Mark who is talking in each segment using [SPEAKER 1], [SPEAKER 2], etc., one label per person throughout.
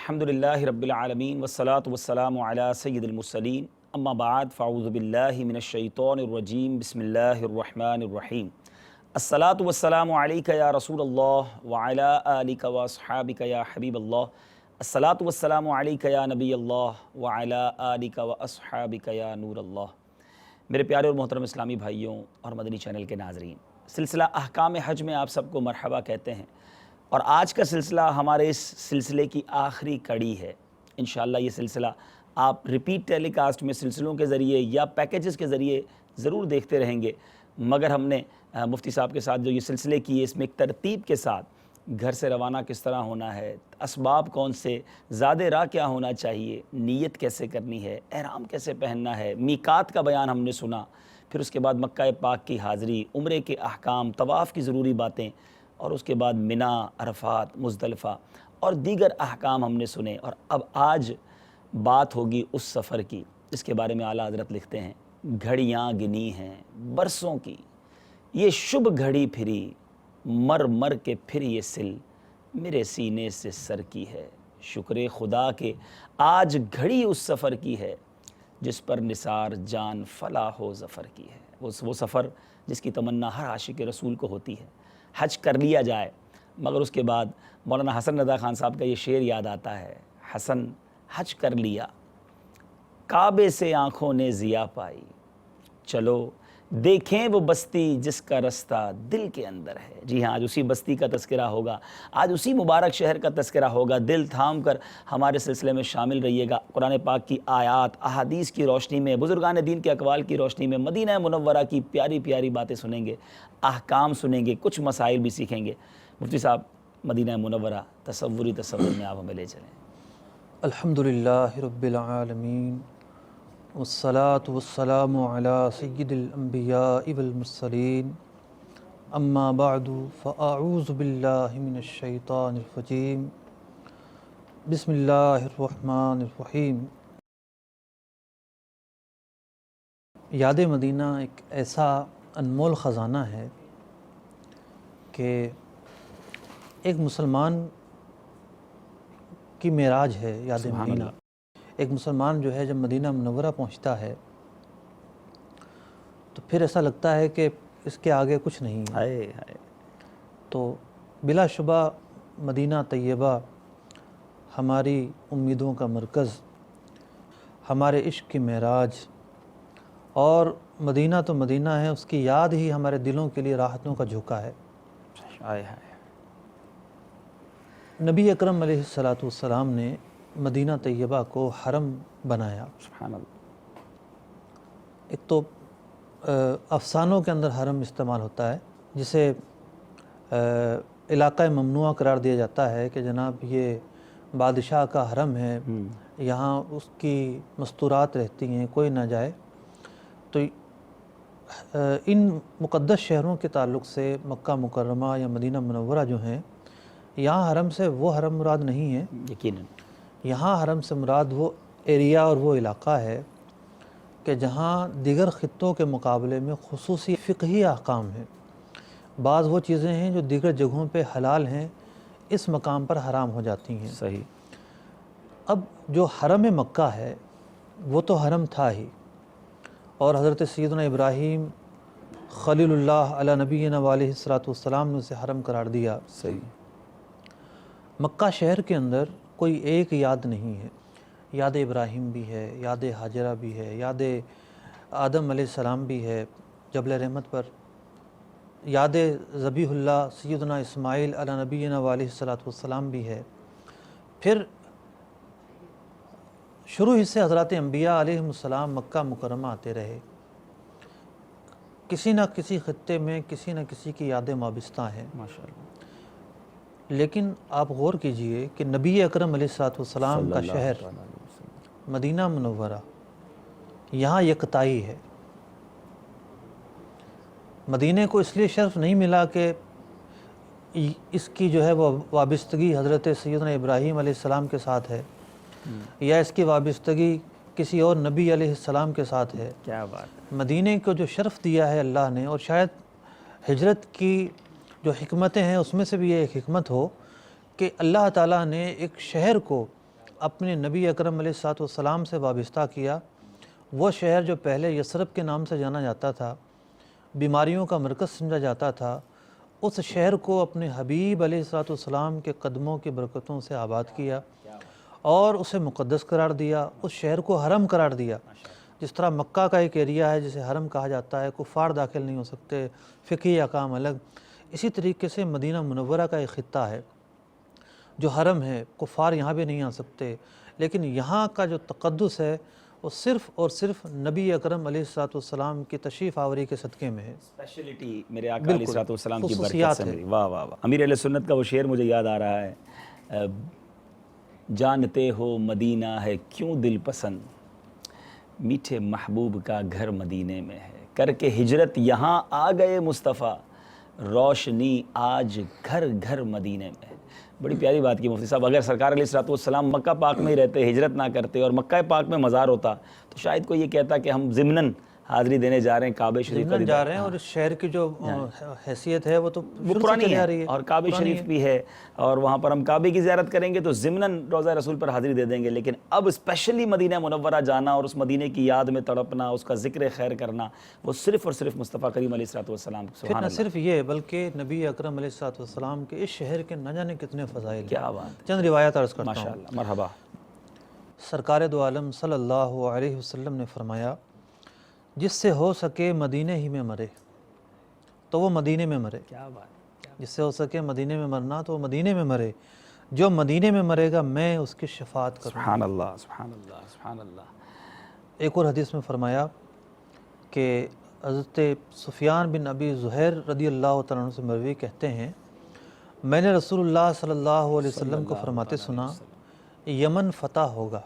[SPEAKER 1] الحمدللہ رب العالمین والصلاة والسلام علی سید المرسلین اما بعد فاعوذ باللہ من الشیطان الرجیم بسم اللہ الرحمن الرحیم الصلاة والسلام علیک یا رسول اللہ وعلی آلک واصحابک یا حبیب اللہ الصلاة والسلام علیک یا نبی اللہ وعلی آلک واصحابک یا نور اللہ۔ میرے پیارے اور محترم اسلامی بھائیوں اور مدنی چینل کے ناظرین، سلسلہ احکام حج میں آپ سب کو مرحبا کہتے ہیں، اور آج کا سلسلہ ہمارے اس سلسلے کی آخری کڑی ہے۔ انشاءاللہ یہ سلسلہ آپ ریپیٹ ٹیلی کاسٹ میں سلسلوں کے ذریعے یا پیکیجز کے ذریعے ضرور دیکھتے رہیں گے، مگر ہم نے مفتی صاحب کے ساتھ جو یہ سلسلے کی ہے، اس میں ایک ترتیب کے ساتھ گھر سے روانہ کس طرح ہونا ہے، اسباب کون سے، زاد راہ کیا ہونا چاہیے، نیت کیسے کرنی ہے، احرام کیسے پہننا ہے، میقات کا بیان ہم نے سنا، پھر اس کے بعد مکہ پاک کی حاضری، عمرے کے احکام، طواف کی ضروری باتیں، اور اس کے بعد منا، عرفات، مزدلفہ اور دیگر احکام ہم نے سنے۔ اور اب آج بات ہوگی اس سفر کی جس کے بارے میں اعلیٰ حضرت لکھتے ہیں، گھڑیاں گنی ہیں برسوں کی، یہ شب گھڑی پھری، مر مر کے پھر یہ سل میرے سینے سے سر کی ہے۔ شکر خدا کہ آج گھڑی اس سفر کی ہے جس پر نثار جان فلاح و ظفر کی ہے۔ وہ سفر جس کی تمنا ہر عاشق رسول کو ہوتی ہے، حج کر لیا جائے۔ مگر اس کے بعد مولانا حسن رضا خان صاحب کا یہ شعر یاد آتا ہے، حسن حج کر لیا کعبے سے آنکھوں نے ضیا پائی، چلو دیکھیں وہ بستی جس کا رستہ دل کے اندر ہے۔ جی ہاں، آج اسی بستی کا تذکرہ ہوگا، آج اسی مبارک شہر کا تذکرہ ہوگا۔ دل تھام کر ہمارے سلسلے میں شامل رہیے گا۔ قرآن پاک کی آیات، احادیث کی روشنی میں، بزرگان دین کے اقوال کی روشنی میں مدینہ منورہ کی پیاری پیاری باتیں سنیں گے، احکام سنیں گے، کچھ مسائل بھی سیکھیں گے۔ مفتی صاحب، مدینہ منورہ تصور میں آپ ہمیں لے چلیں۔
[SPEAKER 2] الحمدللہ رب العالمین والصلاة والسلام علی سید الانبیاء والمرسلین، اما بعد فاعوذ باللہ من الشیطان الرجیم، بسم اللہ الرحمن الرحیم۔ یاد مدینہ ایک ایسا انمول خزانہ ہے کہ ایک مسلمان کی معراج ہے یاد مدینہ۔ ایک مسلمان جو ہے جب مدینہ منورہ پہنچتا ہے تو پھر ایسا لگتا ہے کہ اس کے آگے کچھ نہیں ہے۔ تو بلا شبہ مدینہ طیبہ ہماری امیدوں کا مرکز، ہمارے عشق کی معراج، اور مدینہ تو مدینہ ہے، اس کی یاد ہی ہمارے دلوں کے لیے راحتوں کا جھوکا ہے۔ نبی اکرم علیہ السلام نے مدینہ طیبہ کو حرم بنایا۔
[SPEAKER 1] سبحان اللہ۔
[SPEAKER 2] ایک تو افسانوں کے اندر حرم استعمال ہوتا ہے، جسے علاقہ ممنوعہ قرار دیا جاتا ہے کہ جناب یہ بادشاہ کا حرم ہے، یہاں اس کی مستورات رہتی ہیں، کوئی نہ جائے۔ تو ان مقدس شہروں کے تعلق سے مکہ مکرمہ یا مدینہ منورہ جو ہیں، یہاں حرم سے وہ حرم مراد نہیں ہے،
[SPEAKER 1] یقیناً
[SPEAKER 2] یہاں حرم سے مراد وہ ایریا اور وہ علاقہ ہے کہ جہاں دیگر خطوں کے مقابلے میں خصوصی فقہی احکام ہیں۔ بعض وہ چیزیں ہیں جو دیگر جگہوں پہ حلال ہیں، اس مقام پر حرام ہو جاتی ہیں۔
[SPEAKER 1] صحیح۔
[SPEAKER 2] اب جو حرم مکہ ہے وہ تو حرم تھا ہی، اور حضرت سیدنا ابراہیم خلیل اللہ علی نبینا علیہ السلام نے اسے حرم قرار دیا۔
[SPEAKER 1] صحیح۔
[SPEAKER 2] مکہ شہر کے اندر کوئی ایک یاد نہیں ہے، یاد ابراہیم بھی ہے، یاد حاجرہ بھی ہے، یاد آدم علیہ السلام بھی ہے جبل رحمت پر، یاد ذبیح اللہ سیدنا اسماعیل علی نبینا علیہ السلام بھی ہے۔ پھر شروع ہی سے حضرات انبیاء علیہ السلام مکہ مکرمہ آتے رہے، کسی نہ کسی خطے میں کسی نہ کسی کی یادیں وابستہ ہیں۔
[SPEAKER 1] ماشاءاللہ۔
[SPEAKER 2] لیکن آپ غور کیجئے کہ نبی اکرم علیہ السلام کا شہر مدینہ منورہ، یہاں یکتائی ہے۔ مدینہ کو اس لیے شرف نہیں ملا کہ اس کی جو ہے وہ وابستگی حضرت سیدنا ابراہیم علیہ السلام کے ساتھ ہے، یا اس کی وابستگی کسی اور نبی علیہ السلام کے ساتھ ہے۔
[SPEAKER 1] کیا بات ہے۔
[SPEAKER 2] مدینہ کو جو شرف دیا ہے اللہ نے، اور شاید ہجرت کی جو حکمتیں ہیں اس میں سے بھی یہ ایک حکمت ہو کہ اللہ تعالیٰ نے ایک شہر کو اپنے نبی اکرم علیہ الصلوۃ والسلام سے وابستہ کیا۔ وہ شہر جو پہلے یثرب کے نام سے جانا جاتا تھا، بیماریوں کا مرکز سمجھا جاتا تھا، اس شہر کو اپنے حبیب علیہ الصلوۃ والسلام کے قدموں کی برکتوں سے آباد کیا اور اسے مقدس قرار دیا، اس شہر کو حرم قرار دیا۔ جس طرح مکہ کا ایک ایریا ہے جسے حرم کہا جاتا ہے، کفار داخل نہیں ہو سکتے، فقہی احکام الگ، اسی طریقے سے مدینہ منورہ کا ایک خطہ ہے جو حرم ہے، کفار یہاں بھی نہیں آ سکتے، لیکن یہاں کا جو تقدس ہے وہ صرف اور صرف نبی اکرم علیہ الصلوۃ والسلام کی تشریف آوری کے صدقے میں ہے۔
[SPEAKER 1] اسپیشلٹی میرے آقا علیہ الصلوۃ والسلام کی برکت
[SPEAKER 2] خصوصیات
[SPEAKER 1] سے
[SPEAKER 2] ہے۔
[SPEAKER 1] ملی۔ واہ واہ واہ، امیر اہل سنت کا وہ شعر مجھے یاد آ رہا ہے، جانتے ہو مدینہ ہے کیوں دل پسند، میٹھے محبوب کا گھر مدینے میں ہے، کر کے ہجرت یہاں آ گئے مصطفیٰ، روشنی آج گھر گھر مدینے میں ہے۔ بڑی پیاری بات کی مفتی صاحب، اگر سرکار علیہ الصلوۃ والسلام مکہ پاک میں ہی رہتے، ہجرت نہ کرتے اور مکہ پاک میں مزار ہوتا تو شاید کوئی یہ کہتا کہ ہم ضمناً حاضری دینے جا رہے ہیں کعبہ شریف کا
[SPEAKER 2] ضمناً جا رہے ہیں، اور اس شہر کی جو حیثیت ہے وہ تو شروع سے
[SPEAKER 1] پرانی
[SPEAKER 2] چلی آ
[SPEAKER 1] ہے
[SPEAKER 2] رہی ہے،
[SPEAKER 1] اور کعبہ شریف بھی ہے، اور وہاں پر ہم کعبے کی زیارت کریں گے تو ضمناً روضہ رسول پر حاضری دے دیں گے، لیکن اب اسپیشلی مدینہ منورہ جانا اور اس مدینے کی یاد میں تڑپنا، اس کا ذکر خیر کرنا، وہ صرف اور صرف مصطفیٰ کریم علیہ الصلوۃ والسلام۔
[SPEAKER 2] پھر
[SPEAKER 1] سبحان
[SPEAKER 2] نہ
[SPEAKER 1] اللہ،
[SPEAKER 2] صرف یہ بلکہ نبی اکرم علیہ الصلوۃ والسلام کے اس شہر کے نہ جانے کتنے فضائل ہیں۔
[SPEAKER 1] کیا بات ہے،
[SPEAKER 2] چند روایات عرض کرتا
[SPEAKER 1] ماشاء
[SPEAKER 2] ہوں۔
[SPEAKER 1] اللہ، مرحبا۔
[SPEAKER 2] سرکار دو عالم صلی اللہ علیہ وسلم نے فرمایا، جس سے ہو سکے مدینے ہی میں مرے تو وہ مدینے میں مرے،
[SPEAKER 1] کیا بات،
[SPEAKER 2] جس سے ہو سکے مدینے میں مرنا تو وہ مدینے میں مرے، جو مدینے میں مرے گا میں اس کی شفاعت کروں۔
[SPEAKER 1] سبحان اللہ، سبحان اللہ، سبحان اللہ۔
[SPEAKER 2] ایک اور حدیث میں فرمایا کہ حضرت سفیان بن ابی زہیر رضی اللہ تعالیٰ عنہ سے مروی کہتے ہیں، میں نے رسول اللہ صلی اللہ علیہ وسلم کو فرماتے سنا، یمن فتح ہوگا،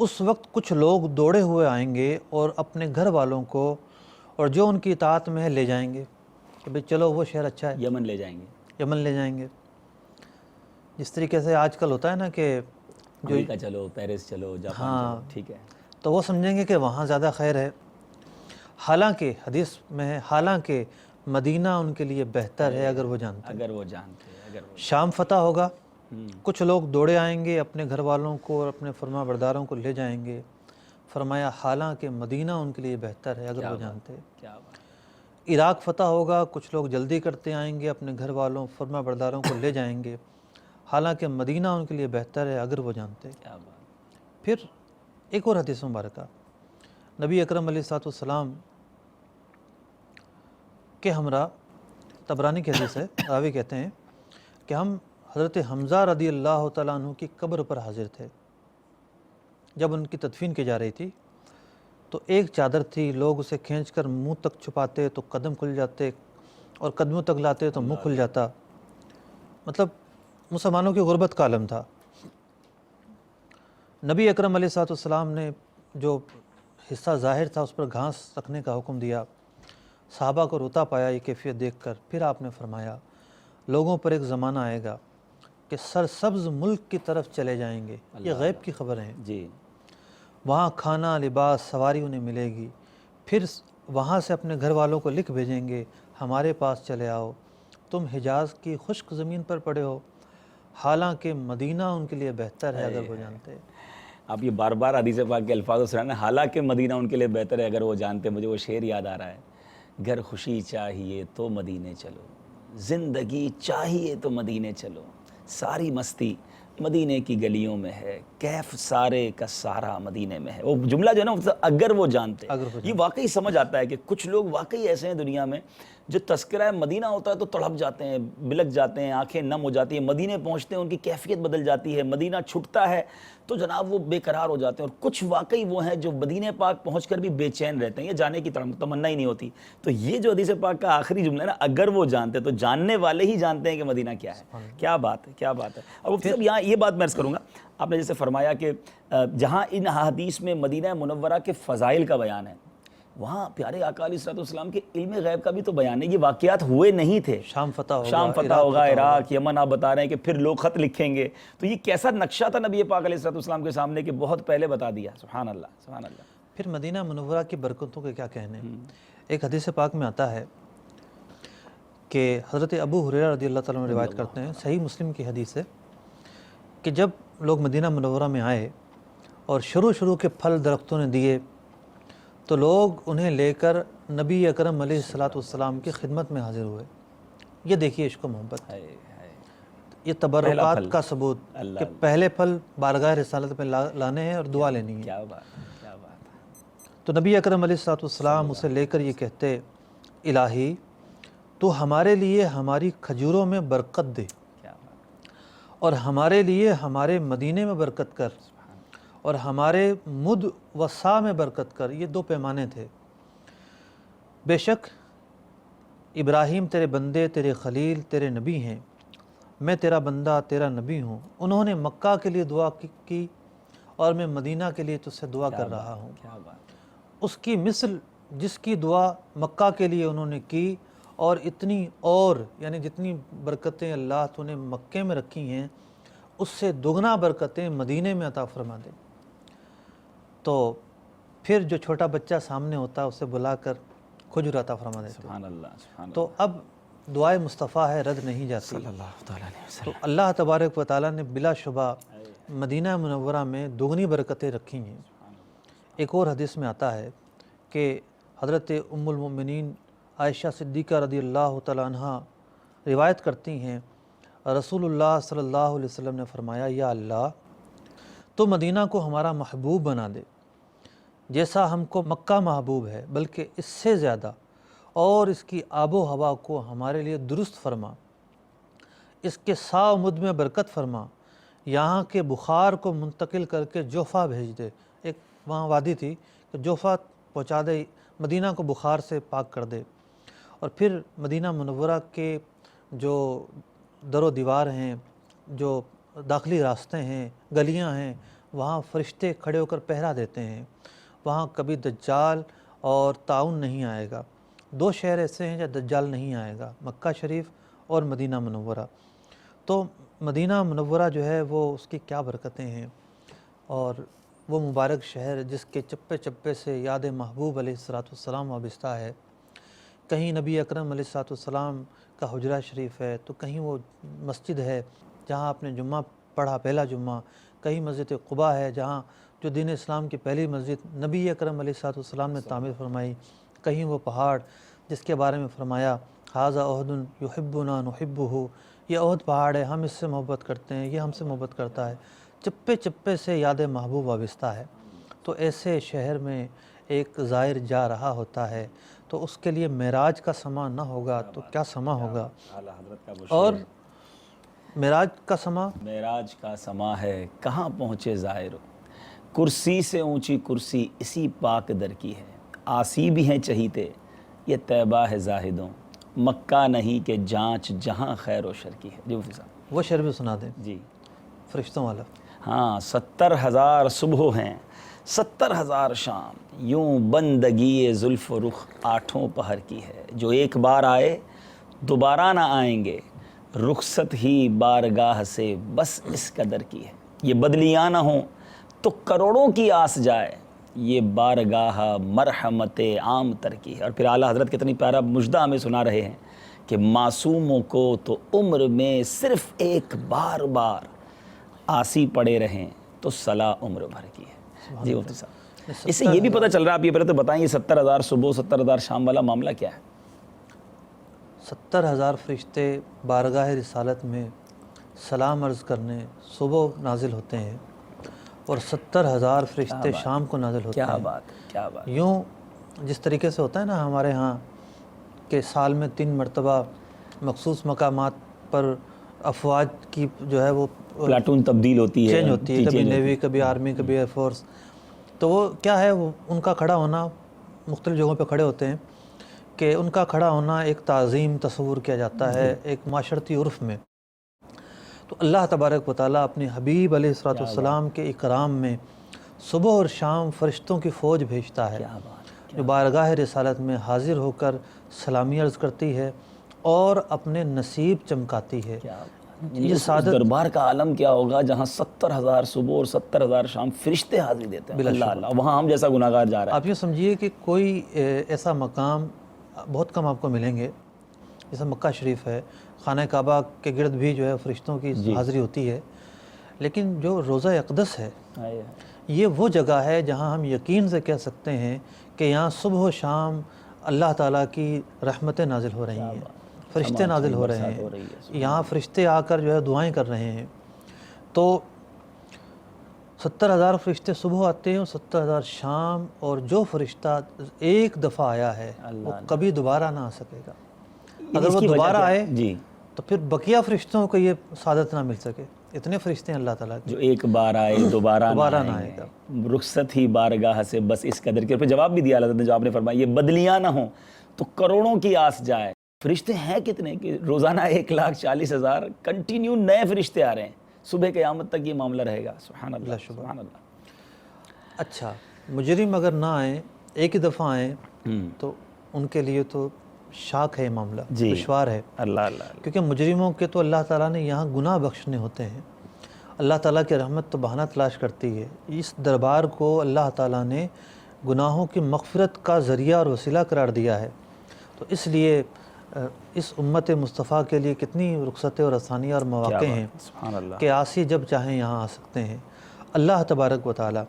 [SPEAKER 2] اس وقت کچھ لوگ دوڑے ہوئے آئیں گے اور اپنے گھر والوں کو اور جو ان کی اطاعت میں ہے لے جائیں گے کہ بھئی چلو وہ شہر اچھا ہے،
[SPEAKER 1] یمن لے جائیں گے،
[SPEAKER 2] یمن لے جائیں گے۔ جس طریقے سے آج کل ہوتا ہے نا کہ جو
[SPEAKER 1] امریکہ چلو، پیرس چلو، جاپان چلو، ٹھیک ہے،
[SPEAKER 2] تو وہ سمجھیں گے کہ وہاں زیادہ خیر ہے، حالانکہ حدیث میں ہے حالانکہ مدینہ ان کے لیے بہتر ہے اگر وہ جانتے ہیں۔
[SPEAKER 1] اگر وہ جانتے ہیں، اگر وہ
[SPEAKER 2] شام فتح ہوگا، کچھ لوگ دوڑے آئیں گے، اپنے گھر والوں کو اور اپنے فرما برداروں کو لے جائیں گے، فرمایا حالانکہ مدینہ ان کے لیے بہتر ہے اگر وہ جانتے ہیں۔
[SPEAKER 1] کیا بات،
[SPEAKER 2] عراق فتح ہوگا، کچھ لوگ جلدی کرتے آئیں گے، اپنے گھر والوں فرما برداروں کو لے جائیں گے، حالانکہ مدینہ ان کے لیے بہتر ہے اگر وہ جانتے۔
[SPEAKER 1] کیا بات،
[SPEAKER 2] پھر ایک اور حدیث مبارکہ، نبی اکرم علیہ الصلوۃ والسلام کے ہمراہ، طبرانی کی حدیث ہے، راوی کہتے ہیں کہ ہم حضرت حمزہ رضی اللہ تعالیٰ عنہ کی قبر پر حاضر تھے جب ان کی تدفین کی جا رہی تھی، تو ایک چادر تھی، لوگ اسے کھینچ کر منہ تک چھپاتے تو قدم کھل جاتے اور قدموں تک لاتے تو منہ کھل جاتا، مطلب مسلمانوں کی غربت کا عالم تھا۔ نبی اکرم علیہ الصلوۃ والسلام نے جو حصہ ظاہر تھا اس پر گھاس رکھنے کا حکم دیا، صحابہ کو روتا پایا یہ کیفیت دیکھ کر، پھر آپ نے فرمایا لوگوں پر ایک زمانہ آئے گا کہ سرسبز ملک کی طرف چلے جائیں گے، یہ غیب کی خبریں ہیں،
[SPEAKER 1] جی،
[SPEAKER 2] وہاں کھانا، لباس، سواری انہیں ملے گی، پھر وہاں سے اپنے گھر والوں کو لکھ بھیجیں گے ہمارے پاس چلے آؤ، تم حجاز کی خشک زمین پر پڑے ہو، حالانکہ مدینہ ان کے لیے بہتر ہے اگر وہ جانتے۔
[SPEAKER 1] آپ یہ بار بار حدیث پاک کے الفاظ سنانا، حالانکہ مدینہ ان کے لیے بہتر ہے اگر وہ جانتے، مجھے وہ شعر یاد آ رہا ہے، گھر خوشی چاہیے تو مدینے چلو، زندگی چاہیے تو مدینے چلو، ساری مستی مدینے کی گلیوں میں ہے، کیف سارے کا سارا مدینے میں ہے۔ وہ جملہ جو ہے نا، اگر وہ جانتے، یہ واقعی سمجھ آتا ہے کہ کچھ لوگ واقعی ایسے ہیں دنیا میں جو تذکرہ مدینہ ہوتا ہے تو تڑپ جاتے ہیں، بلک جاتے ہیں، آنکھیں نم ہو جاتی ہیں، مدینے پہنچتے ہیں ان کی کیفیت بدل جاتی ہے، مدینہ چھٹتا ہے تو جناب وہ بے قرار ہو جاتے ہیں، اور کچھ واقعی وہ ہیں جو مدینہ پاک پہنچ کر بھی بے چین رہتے ہیں، یہ جانے کی تمنا ہی نہیں ہوتی۔ تو یہ جو حدیث پاک کا آخری جملہ ہے نا، اگر وہ جانتے، تو جاننے والے ہی جانتے ہیں کہ مدینہ کیا ہے۔ کیا بات ہے، کیا بات ہے۔ اور مفتی صاحب یہاں یہ بات میں عرض کروں گا، آپ نے جیسے فرمایا کہ جہاں ان حدیث میں مدینہ منورہ کے فضائل کا بیان ہے، وہاں پیارے آقا علیہ الصلوۃ والسلام کے علم غیب کا بھی تو بیان ہے، یہ واقعات ہوئے نہیں تھے،
[SPEAKER 2] شام فتح
[SPEAKER 1] ہوگا، عراق، یمن، آپ بتا رہے ہیں کہ پھر لوگ خط لکھیں گے، تو یہ کیسا نقشہ تھا نبی پاک علیہ الصلوۃ والسلام کے سامنے کہ بہت پہلے بتا دیا۔ سبحان اللہ، سبحان اللہ۔
[SPEAKER 2] پھر مدینہ منورہ کی برکتوں کے کیا کہنے، ایک حدیث پاک میں آتا ہے کہ حضرت ابو ہریرہ رضی اللہ تعالیٰ عنہ روایت کرتے ہیں، صحیح مسلم کی حدیث ہے، کہ جب لوگ مدینہ منورہ میں آئے اور شروع کے پھل درختوں نے دیے تو لوگ انہیں لے کر نبی اکرم علیہ الصلوۃ والسلام کی خدمت میں حاضر ہوئے۔ یہ دیکھیے عشق و محبت، یہ تبرکات کا ثبوت کہ پہلے پھل بارگاہ رسالت میں لانے ہیں اور دعا لینی ہے۔
[SPEAKER 1] کیا بات ہے، کیا بات ہے۔
[SPEAKER 2] تو نبی اکرم علیہ الصلوۃ والسلام اسے لے کر یہ کہتے، الہی تو ہمارے لیے ہماری کھجوروں میں برکت دے اور ہمارے لیے ہمارے مدینے میں برکت کر اور ہمارے مد و سا میں برکت کر۔ یہ 2 پیمانے تھے۔ بے شک ابراہیم تیرے بندے، تیرے خلیل، تیرے نبی ہیں، میں تیرا بندہ، تیرا نبی ہوں۔ انہوں نے مکہ کے لیے دعا کی اور میں مدینہ کے لیے تجھ سے دعا کر رہا ہوں۔ اس کی مثل جس کی دعا مکہ کے لیے انہوں نے کی اور اتنی اور یعنی جتنی برکتیں اللہ تو نے مکے میں رکھی ہیں اس سے دگنا برکتیں مدینے میں عطا فرما دے۔ تو پھر جو چھوٹا بچہ سامنے ہوتا ہے اسے بلا کر کھجور عطا فرما دیتے۔
[SPEAKER 1] سبحان اللہ، سبحان اللہ۔
[SPEAKER 2] تو اب دعائے مصطفیٰ ہے، رد نہیں جاتی۔
[SPEAKER 1] صلی اللہ تعالیٰ علیہ وسلم۔
[SPEAKER 2] تو اللہ تبارک و تعالیٰ نے بلا شبہ مدینہ منورہ میں دگنی برکتیں رکھی ہیں۔ ایک اور حدیث میں آتا ہے کہ حضرت ام المؤمنین عائشہ صدیقہ رضی اللہ تعالیٰ عنہ روایت کرتی ہیں، رسول اللہ صلی اللہ علیہ وسلم نے فرمایا، یا اللہ تو مدینہ کو ہمارا محبوب بنا دے جیسا ہم کو مکہ محبوب ہے، بلکہ اس سے زیادہ، اور اس کی آب و ہوا کو ہمارے لیے درست فرما، اس کے سا و مد میں برکت فرما، یہاں کے بخار کو منتقل کر کے جوفہ بھیج دے۔ ایک وہاں وادی تھی کہ جوفہ پہنچا دے، مدینہ کو بخار سے پاک کر دے۔ اور پھر مدینہ منورہ کے جو در و دیوار ہیں، جو داخلی راستے ہیں، گلیاں ہیں، وہاں فرشتے کھڑے ہو کر پہرا دیتے ہیں۔ وہاں کبھی دجال اور طاعون نہیں آئے گا۔ 2 شہر ایسے ہیں جہاں دجال نہیں آئے گا، مکہ شریف اور مدینہ منورہ۔ تو مدینہ منورہ جو ہے وہ اس کی کیا برکتیں ہیں، اور وہ مبارک شہر جس کے چپے چپے سے یاد محبوب علیہ السلام وابستہ ہے۔ کہیں نبی اکرم علیہ السلام کا حجرہ شریف ہے، تو کہیں وہ مسجد ہے جہاں آپ نے جمعہ پڑھا، پہلا جمعہ، کہیں مسجد قباء ہے جہاں جو دین اسلام کی پہلی مسجد نبی اکرم علیہ السلام نے تعمیر فرمائی، کہیں وہ پہاڑ جس کے بارے میں فرمایا ھذا احد یحبنا نحبہ، یہ احد پہاڑ ہے، ہم اس سے محبت کرتے ہیں، یہ ہم سے محبت کرتا ہے۔ چپے چپے سے یاد محبوب وابستہ ہے۔ تو ایسے شہر میں ایک زائر جا رہا ہوتا ہے تو اس کے لیے معراج کا سما نہ ہوگا تو کیا سما ہوگا۔ اور معراج کا سما،
[SPEAKER 1] معراج کا سما ہے کہاں پہنچے زائر، کرسی سے اونچی کرسی اسی پاک در کی ہے، آسی بھی ہیں چہیتے یہ طیبہ ہے زاہدوں، مکہ نہیں کہ جانچ جہاں خیر و شر کی ہے۔ جی مفتی صاحب
[SPEAKER 2] وہ شعر بھی سنا دیں
[SPEAKER 1] جی۔
[SPEAKER 2] فرشتوں والا۔
[SPEAKER 1] ہاں، 70,000 صبح ہیں، 70,000 شام، یوں بندگی زلف و رخ 8 پہر کی ہے، جو ایک بار آئے دوبارہ نہ آئیں گے، رخصت ہی بارگاہ سے بس اس قدر کی ہے، یہ بدلیاں نہ ہوں تو کروڑوں کی آس جائے، یہ بارگاہ مرحمت عام تر کی ہے۔ اور پھر اعلیٰ حضرت کتنی پیارا مژدہ ہمیں سنا رہے ہیں کہ معصوموں کو تو عمر میں صرف ایک بار آسی پڑے رہیں تو صلاح عمر بھر کی ہے۔ جی مفتی صاحب، اس سے یہ بھی پتہ چل رہا ہے، آپ یہ پہلے تو بتائیں، یہ 70,000 صبح 70,000 شام والا معاملہ کیا ہے؟
[SPEAKER 2] 70,000 فرشتے بارگاہ رسالت میں سلام عرض کرنے صبح نازل ہوتے ہیں اور 70,000 فرشتے شام کو نازل ہوتے ہیں۔
[SPEAKER 1] کیا بات، کیا بات۔
[SPEAKER 2] یوں جس طریقے سے ہوتا ہے نا ہمارے ہاں کہ سال میں 3 مرتبہ مخصوص مقامات پر افواج کی جو ہے وہ
[SPEAKER 1] پلاٹون تبدیل ہوتی ہے،
[SPEAKER 2] چینج ہوتی ہے، کبھی نیوی، کبھی آرمی، کبھی ایئر فورس، تو وہ کیا ہے، وہ ان کا کھڑا ہونا مختلف جگہوں پہ کھڑے ہوتے ہیں کہ ان کا کھڑا ہونا ایک تعظیم تصور کیا جاتا ہے ایک معاشرتی عرف میں۔ تو اللہ تبارک و تعالیٰ اپنے حبیب علیہ السلام کے اکرام میں صبح اور شام فرشتوں کی فوج بھیجتا ہے جو بارگاہ رسالت میں حاضر ہو کر سلامی عرض کرتی ہے اور اپنے نصیب چمکاتی ہے۔
[SPEAKER 1] یہ سعادت دربار کا عالم کیا ہوگا جہاں 70,000 صبح اور 70,000 شام فرشتے حاضری دیتے ہیں، اللہ اللہ، وہاں ہم جیسا گناہگار جا رہا ہے۔
[SPEAKER 2] آپ یہ سمجھیے کہ کوئی ایسا مقام بہت کم آپ کو ملیں گے، جیسا مکہ شریف ہے، خانہ کعبہ کے گرد بھی جو ہے فرشتوں کی حاضری ہوتی ہے، لیکن جو روضہ اقدس ہے یہ وہ جگہ ہے جہاں ہم یقین سے کہہ سکتے ہیں کہ یہاں صبح و شام اللہ تعالیٰ کی رحمتیں نازل ہو رہی ہیں، فرشتے نازل ہو رہے ہیں، یہاں فرشتے آ کر جو ہے دعائیں کر رہے ہیں۔ تو 70,000 فرشتے صبح آتے ہیں اور 70,000 شام، اور جو فرشتہ ایک دفعہ آیا ہے وہ کبھی دوبارہ نہ آ سکے گا۔ اگر وہ دوبارہ آئے تو پھر بقیہ فرشتوں کو یہ سعادت نہ مل سکے۔ اتنے فرشتے ہیں اللہ تعالیٰ کے،
[SPEAKER 1] جو ایک بار آئے دوبارہ
[SPEAKER 2] نہ آئے گا،
[SPEAKER 1] رخصت ہی بارگاہ سے بس اس قدر کے۔ پھر جواب بھی دیا اللہ تعالیٰ نے جو آپ نے فرمایا، یہ بدلیاں نہ ہوں تو کروڑوں کی آس جائے۔ فرشتے ہیں کتنے کہ روزانہ 1,40,000 کنٹینیو نئے فرشتے آ رہے ہیں، صبح قیامت تک یہ معاملہ رہے گا۔ سبحان اللہ، سبحان اللہ۔
[SPEAKER 2] اچھا، مجرم اگر نہ آئیں، ایک ہی دفعہ آئیں تو ان کے لیے تو شاک ہے معاملہ، دشوار ہے۔
[SPEAKER 1] اللہ اللہ،
[SPEAKER 2] کیونکہ مجرموں کے تو اللہ تعالیٰ نے یہاں گناہ بخشنے ہوتے ہیں، اللہ تعالیٰ کی رحمت تو بہانہ تلاش کرتی ہے۔ اس دربار کو اللہ تعالیٰ نے گناہوں کی مغفرت کا ذریعہ اور وسیلہ قرار دیا ہے، تو اس لیے اس امت مصطفیٰ کے لیے کتنی رخصتیں اور آسانیاں اور مواقع ہیں کہ عاصی جب چاہیں یہاں آ سکتے ہیں۔ اللہ تبارک و تعالیٰ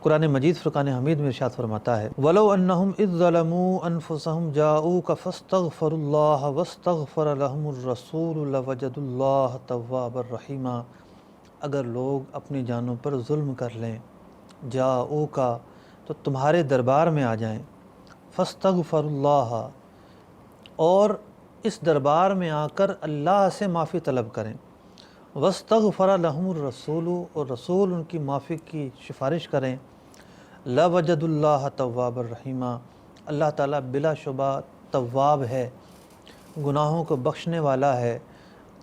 [SPEAKER 2] قرآن مجید فرقان حمید میں ارشاد فرماتا ہے، وَلَوْ أَنَّهُمْ إِذْ ظَلَمُوا أَنفُسَهُمْ جَاءُوكَ فَاسْتَغْفَرُوا اللَّهَ وَاسْتَغْفَرَ لَهُمُ الرَّسُولُ لَوَجَدُوا اللَّهَ تَوَّابًا رَحِيمًا۔ اگر لوگ اپنی جانوں پر ظلم کر لیں، جَاءُوكَ تو تمہارے دربار میں آ جائیں، فَاسْتَغْفَرُوا اللَّهَ اور اس دربار میں آ کر اللہ سے معافی طلب کریں، وَاسْتَغْفَرَ لَهُمُ الرَّسُولُ اور رسول ان کی معافی کی سفارش کریں، لَوَجَدُوا اللَّهَ تَوَّابًا رَحِيمًا، اللہ تعالیٰ بلا شبہ تواب ہے، گناہوں کو بخشنے والا ہے،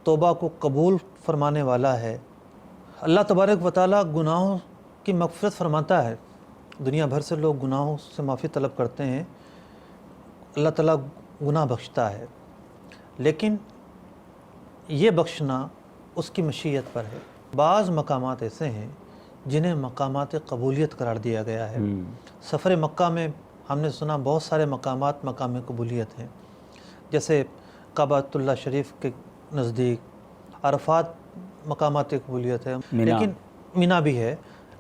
[SPEAKER 2] توبہ کو قبول فرمانے والا ہے۔ اللہ تبارک و تعالیٰ گناہوں کی مغفرت فرماتا ہے۔ دنیا بھر سے لوگ گناہوں سے معافی طلب کرتے ہیں، اللہ تعالیٰ گناہ بخشتا ہے، لیکن یہ بخشنا اس کی مشیت پر ہے۔ بعض مقامات ایسے ہیں جنہیں مقامات قبولیت قرار دیا گیا ہے۔ سفر مکہ میں ہم نے سنا بہت سارے مقامات مقام قبولیت ہیں، جیسے کعبۃ اللہ شریف کے نزدیک عرفات مقامات قبولیت ہے، لیکن مینا بھی ہے۔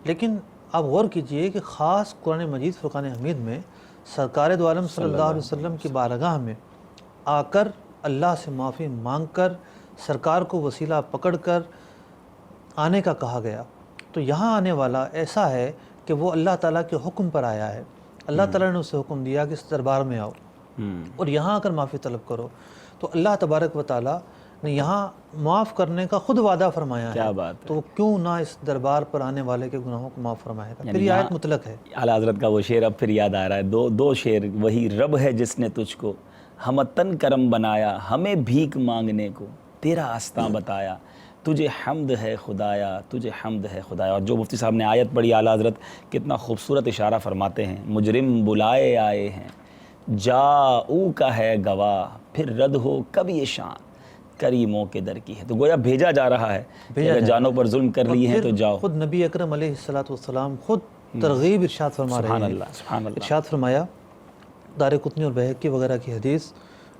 [SPEAKER 2] لیکن آپ غور کیجئے کہ خاص قرآن مجید فرقان حمید میں سرکار دو عالم صلی اللہ علیہ وسلم کی بارگاہ میں آ کر اللہ سے معافی مانگ کر سرکار کو وسیلہ پکڑ کر آنے کا کہا گیا۔ تو یہاں آنے والا ایسا ہے کہ وہ اللہ تعالیٰ کے حکم پر آیا ہے، اللہ تعالیٰ نے اسے حکم دیا کہ اس دربار میں آؤ اور یہاں آ کر معافی طلب کرو، تو اللہ تبارک و تعالیٰ نے یہاں معاف کرنے کا خود وعدہ فرمایا ہے، تو کیوں نہ اس دربار پر آنے والے کے گناہوں کو معاف فرمائے گا۔ پھر یہ آیت مطلق ہے۔
[SPEAKER 1] اعلیٰ حضرت کا وہ شعر اب پھر یاد آ رہا ہے، دو شعر، وہی رب ہے جس نے تجھ کو ہمتن کرم بنایا، ہمیں بھیک مانگنے کو تیرا آستاں بتایا، تجھے حمد ہے خدایا، تجھے حمد ہے خدایا۔ اور جو مفتی صاحب نے آیت پڑھی اعلیٰ حضرت کتنا خوبصورت اشارہ فرماتے ہیں، مجرم بلائے آئے ہیں، جاؤ کا ہے گواہ، پھر رد ہو کب یہ شان، کریموں کے در کی ہے۔ تو گویا بھیجا جا رہا ہے کہ اگر جانوں پر ظلم کر لی ہیں تو جاؤ۔
[SPEAKER 2] خود نبی اکرم علیہ السلام خود ترغیب ارشاد فرما رہے ہیں۔
[SPEAKER 1] سبحان اللہ، سبحان اللہ۔
[SPEAKER 2] ارشاد فرمایا، دارقطنی اور بہقی وغیرہ کی حدیث،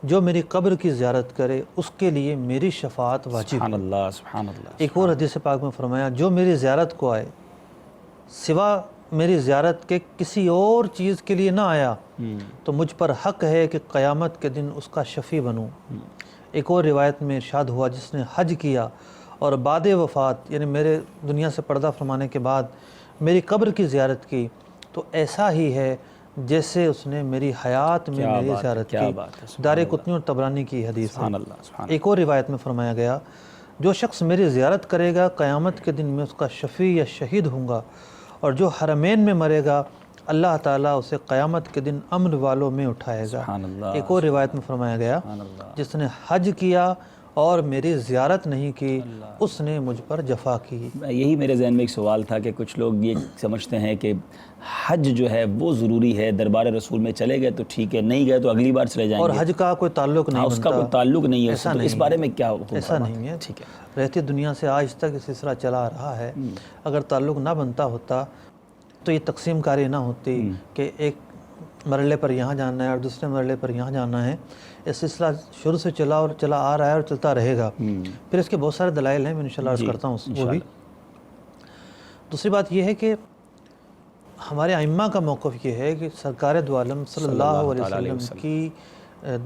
[SPEAKER 2] جو میری قبر کی زیارت کرے اس کے لیے میری شفاعت واجب ہے۔
[SPEAKER 1] سبحان اللہ، سبحان اللہ۔
[SPEAKER 2] ایک اور حدیث پاک میں فرمایا، جو میری زیارت کو آئے سوا میری زیارت کے کسی اور چیز کے لیے نہ آیا تو مجھ پر حق ہے کہ قیامت کے دن اس کا شفیع بنوں۔ ایک اور روایت میں ارشاد ہوا، جس نے حج کیا اور بعد وفات یعنی میرے دنیا سے پردہ فرمانے کے بعد میری قبر کی زیارت کی تو ایسا ہی ہے جیسے اس نے میری حیات میں میری زیارت کی۔ دارقطنی اور طبرانی کی حدیث ہے۔ ایک اور روایت میں فرمایا گیا، جو شخص میری زیارت کرے گا قیامت کے دن میں اس کا شفیع یا شہید ہوں گا، اور جو حرمین میں مرے گا اللہ تعالیٰ اسے قیامت کے دن امن والوں میں اٹھائے گا۔ ایک اور روایت میں فرمایا گیا، جس نے حج کیا اور میری زیارت نہیں کی اس نے مجھ پر جفا کی۔
[SPEAKER 1] یہی میرے ذہن میں ایک سوال تھا کہ کچھ لوگ یہ سمجھتے ہیں کہ حج جو ہے وہ ضروری ہے، دربار رسول میں چلے گئے تو ٹھیک ہے، نہیں گئے تو اگلی بار چلے جائیں گے،
[SPEAKER 2] اور حج کا کوئی تعلق نہیں
[SPEAKER 1] اس کا کوئی تعلق نہیں ہے،
[SPEAKER 2] ایسا
[SPEAKER 1] تو اس بارے میں کیا حکم؟
[SPEAKER 2] ایسا نہیں ہے،
[SPEAKER 1] ٹھیک ہے،
[SPEAKER 2] رہتی دنیا سے آج تک اس سلسلہ چلا رہا ہے۔ اگر تعلق نہ بنتا ہوتا تو یہ تقسیم کاری نہ ہوتی کہ ایک مرحلے پر یہاں جانا ہے اور دوسرے مرحلے پر یہاں جانا ہے۔ یہ سلسلہ شروع سے چلا آ رہا ہے اور چلتا رہے گا۔ پھر اس کے بہت سارے دلائل ہیں، میں انشاءاللہ عرض کرتا ہوں وہ بھی۔ دوسری بات یہ ہے کہ ہمارے ائمہ کا موقف یہ ہے کہ سرکار دو عالم صلی اللہ علیہ وسلم کی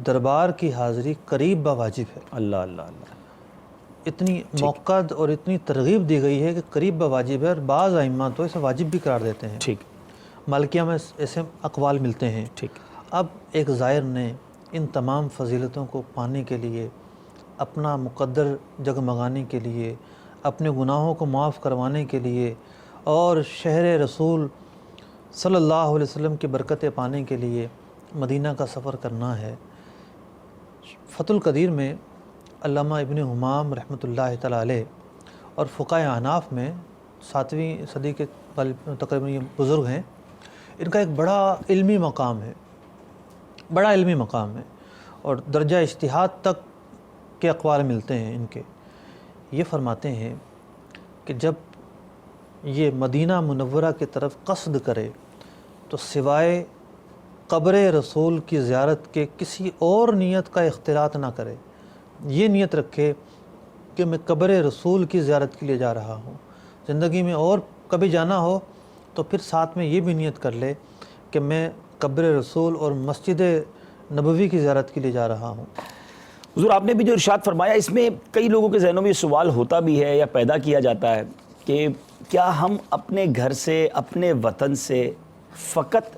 [SPEAKER 2] دربار کی حاضری قریب با واجب ہے۔
[SPEAKER 1] اللہ اللہ اللہ،
[SPEAKER 2] اتنی موقع اور اتنی ترغیب دی گئی ہے کہ قریب با واجب ہے، اور بعض ائمہ تو اسے واجب بھی قرار دیتے ہیں۔
[SPEAKER 1] ٹھیک،
[SPEAKER 2] مالکیہ میں ایسے اقوال ملتے ہیں۔
[SPEAKER 1] ٹھیک،
[SPEAKER 2] اب ایک زائر نے ان تمام فضیلتوں کو پانے کے لیے، اپنا مقدر جگمگانے کے لیے، اپنے گناہوں کو معاف کروانے کے لیے اور شہر رسول صلی اللہ علیہ وسلم کی برکتیں پانے کے لیے مدینہ کا سفر کرنا ہے۔ فتح القدیر میں علامہ ابن حمام رحمۃ اللہ تعالیٰ علیہ اور فقہائے احناف میں 7ویں صدی کے تقریباً یہ بزرگ ہیں، ان کا ایک بڑا علمی مقام ہے، بڑا علمی مقام ہے، اور درجہ اجتہاد تک کے اقوال ملتے ہیں ان کے۔ یہ فرماتے ہیں کہ جب یہ مدینہ منورہ کی طرف قصد کرے تو سوائے قبر رسول کی زیارت کے کسی اور نیت کا اختلاط نہ کرے۔ یہ نیت رکھے کہ میں قبر رسول کی زیارت کے لیے جا رہا ہوں، زندگی میں اور کبھی جانا ہو تو پھر ساتھ میں یہ بھی نیت کر لے کہ میں قبر رسول اور مسجد نبوی کی زیارت کے لیے جا رہا ہوں۔
[SPEAKER 1] حضور آپ نے بھی جو ارشاد فرمایا، اس میں کئی لوگوں کے ذہنوں میں یہ سوال ہوتا بھی ہے یا پیدا کیا جاتا ہے کہ کیا ہم اپنے گھر سے، اپنے وطن سے فقط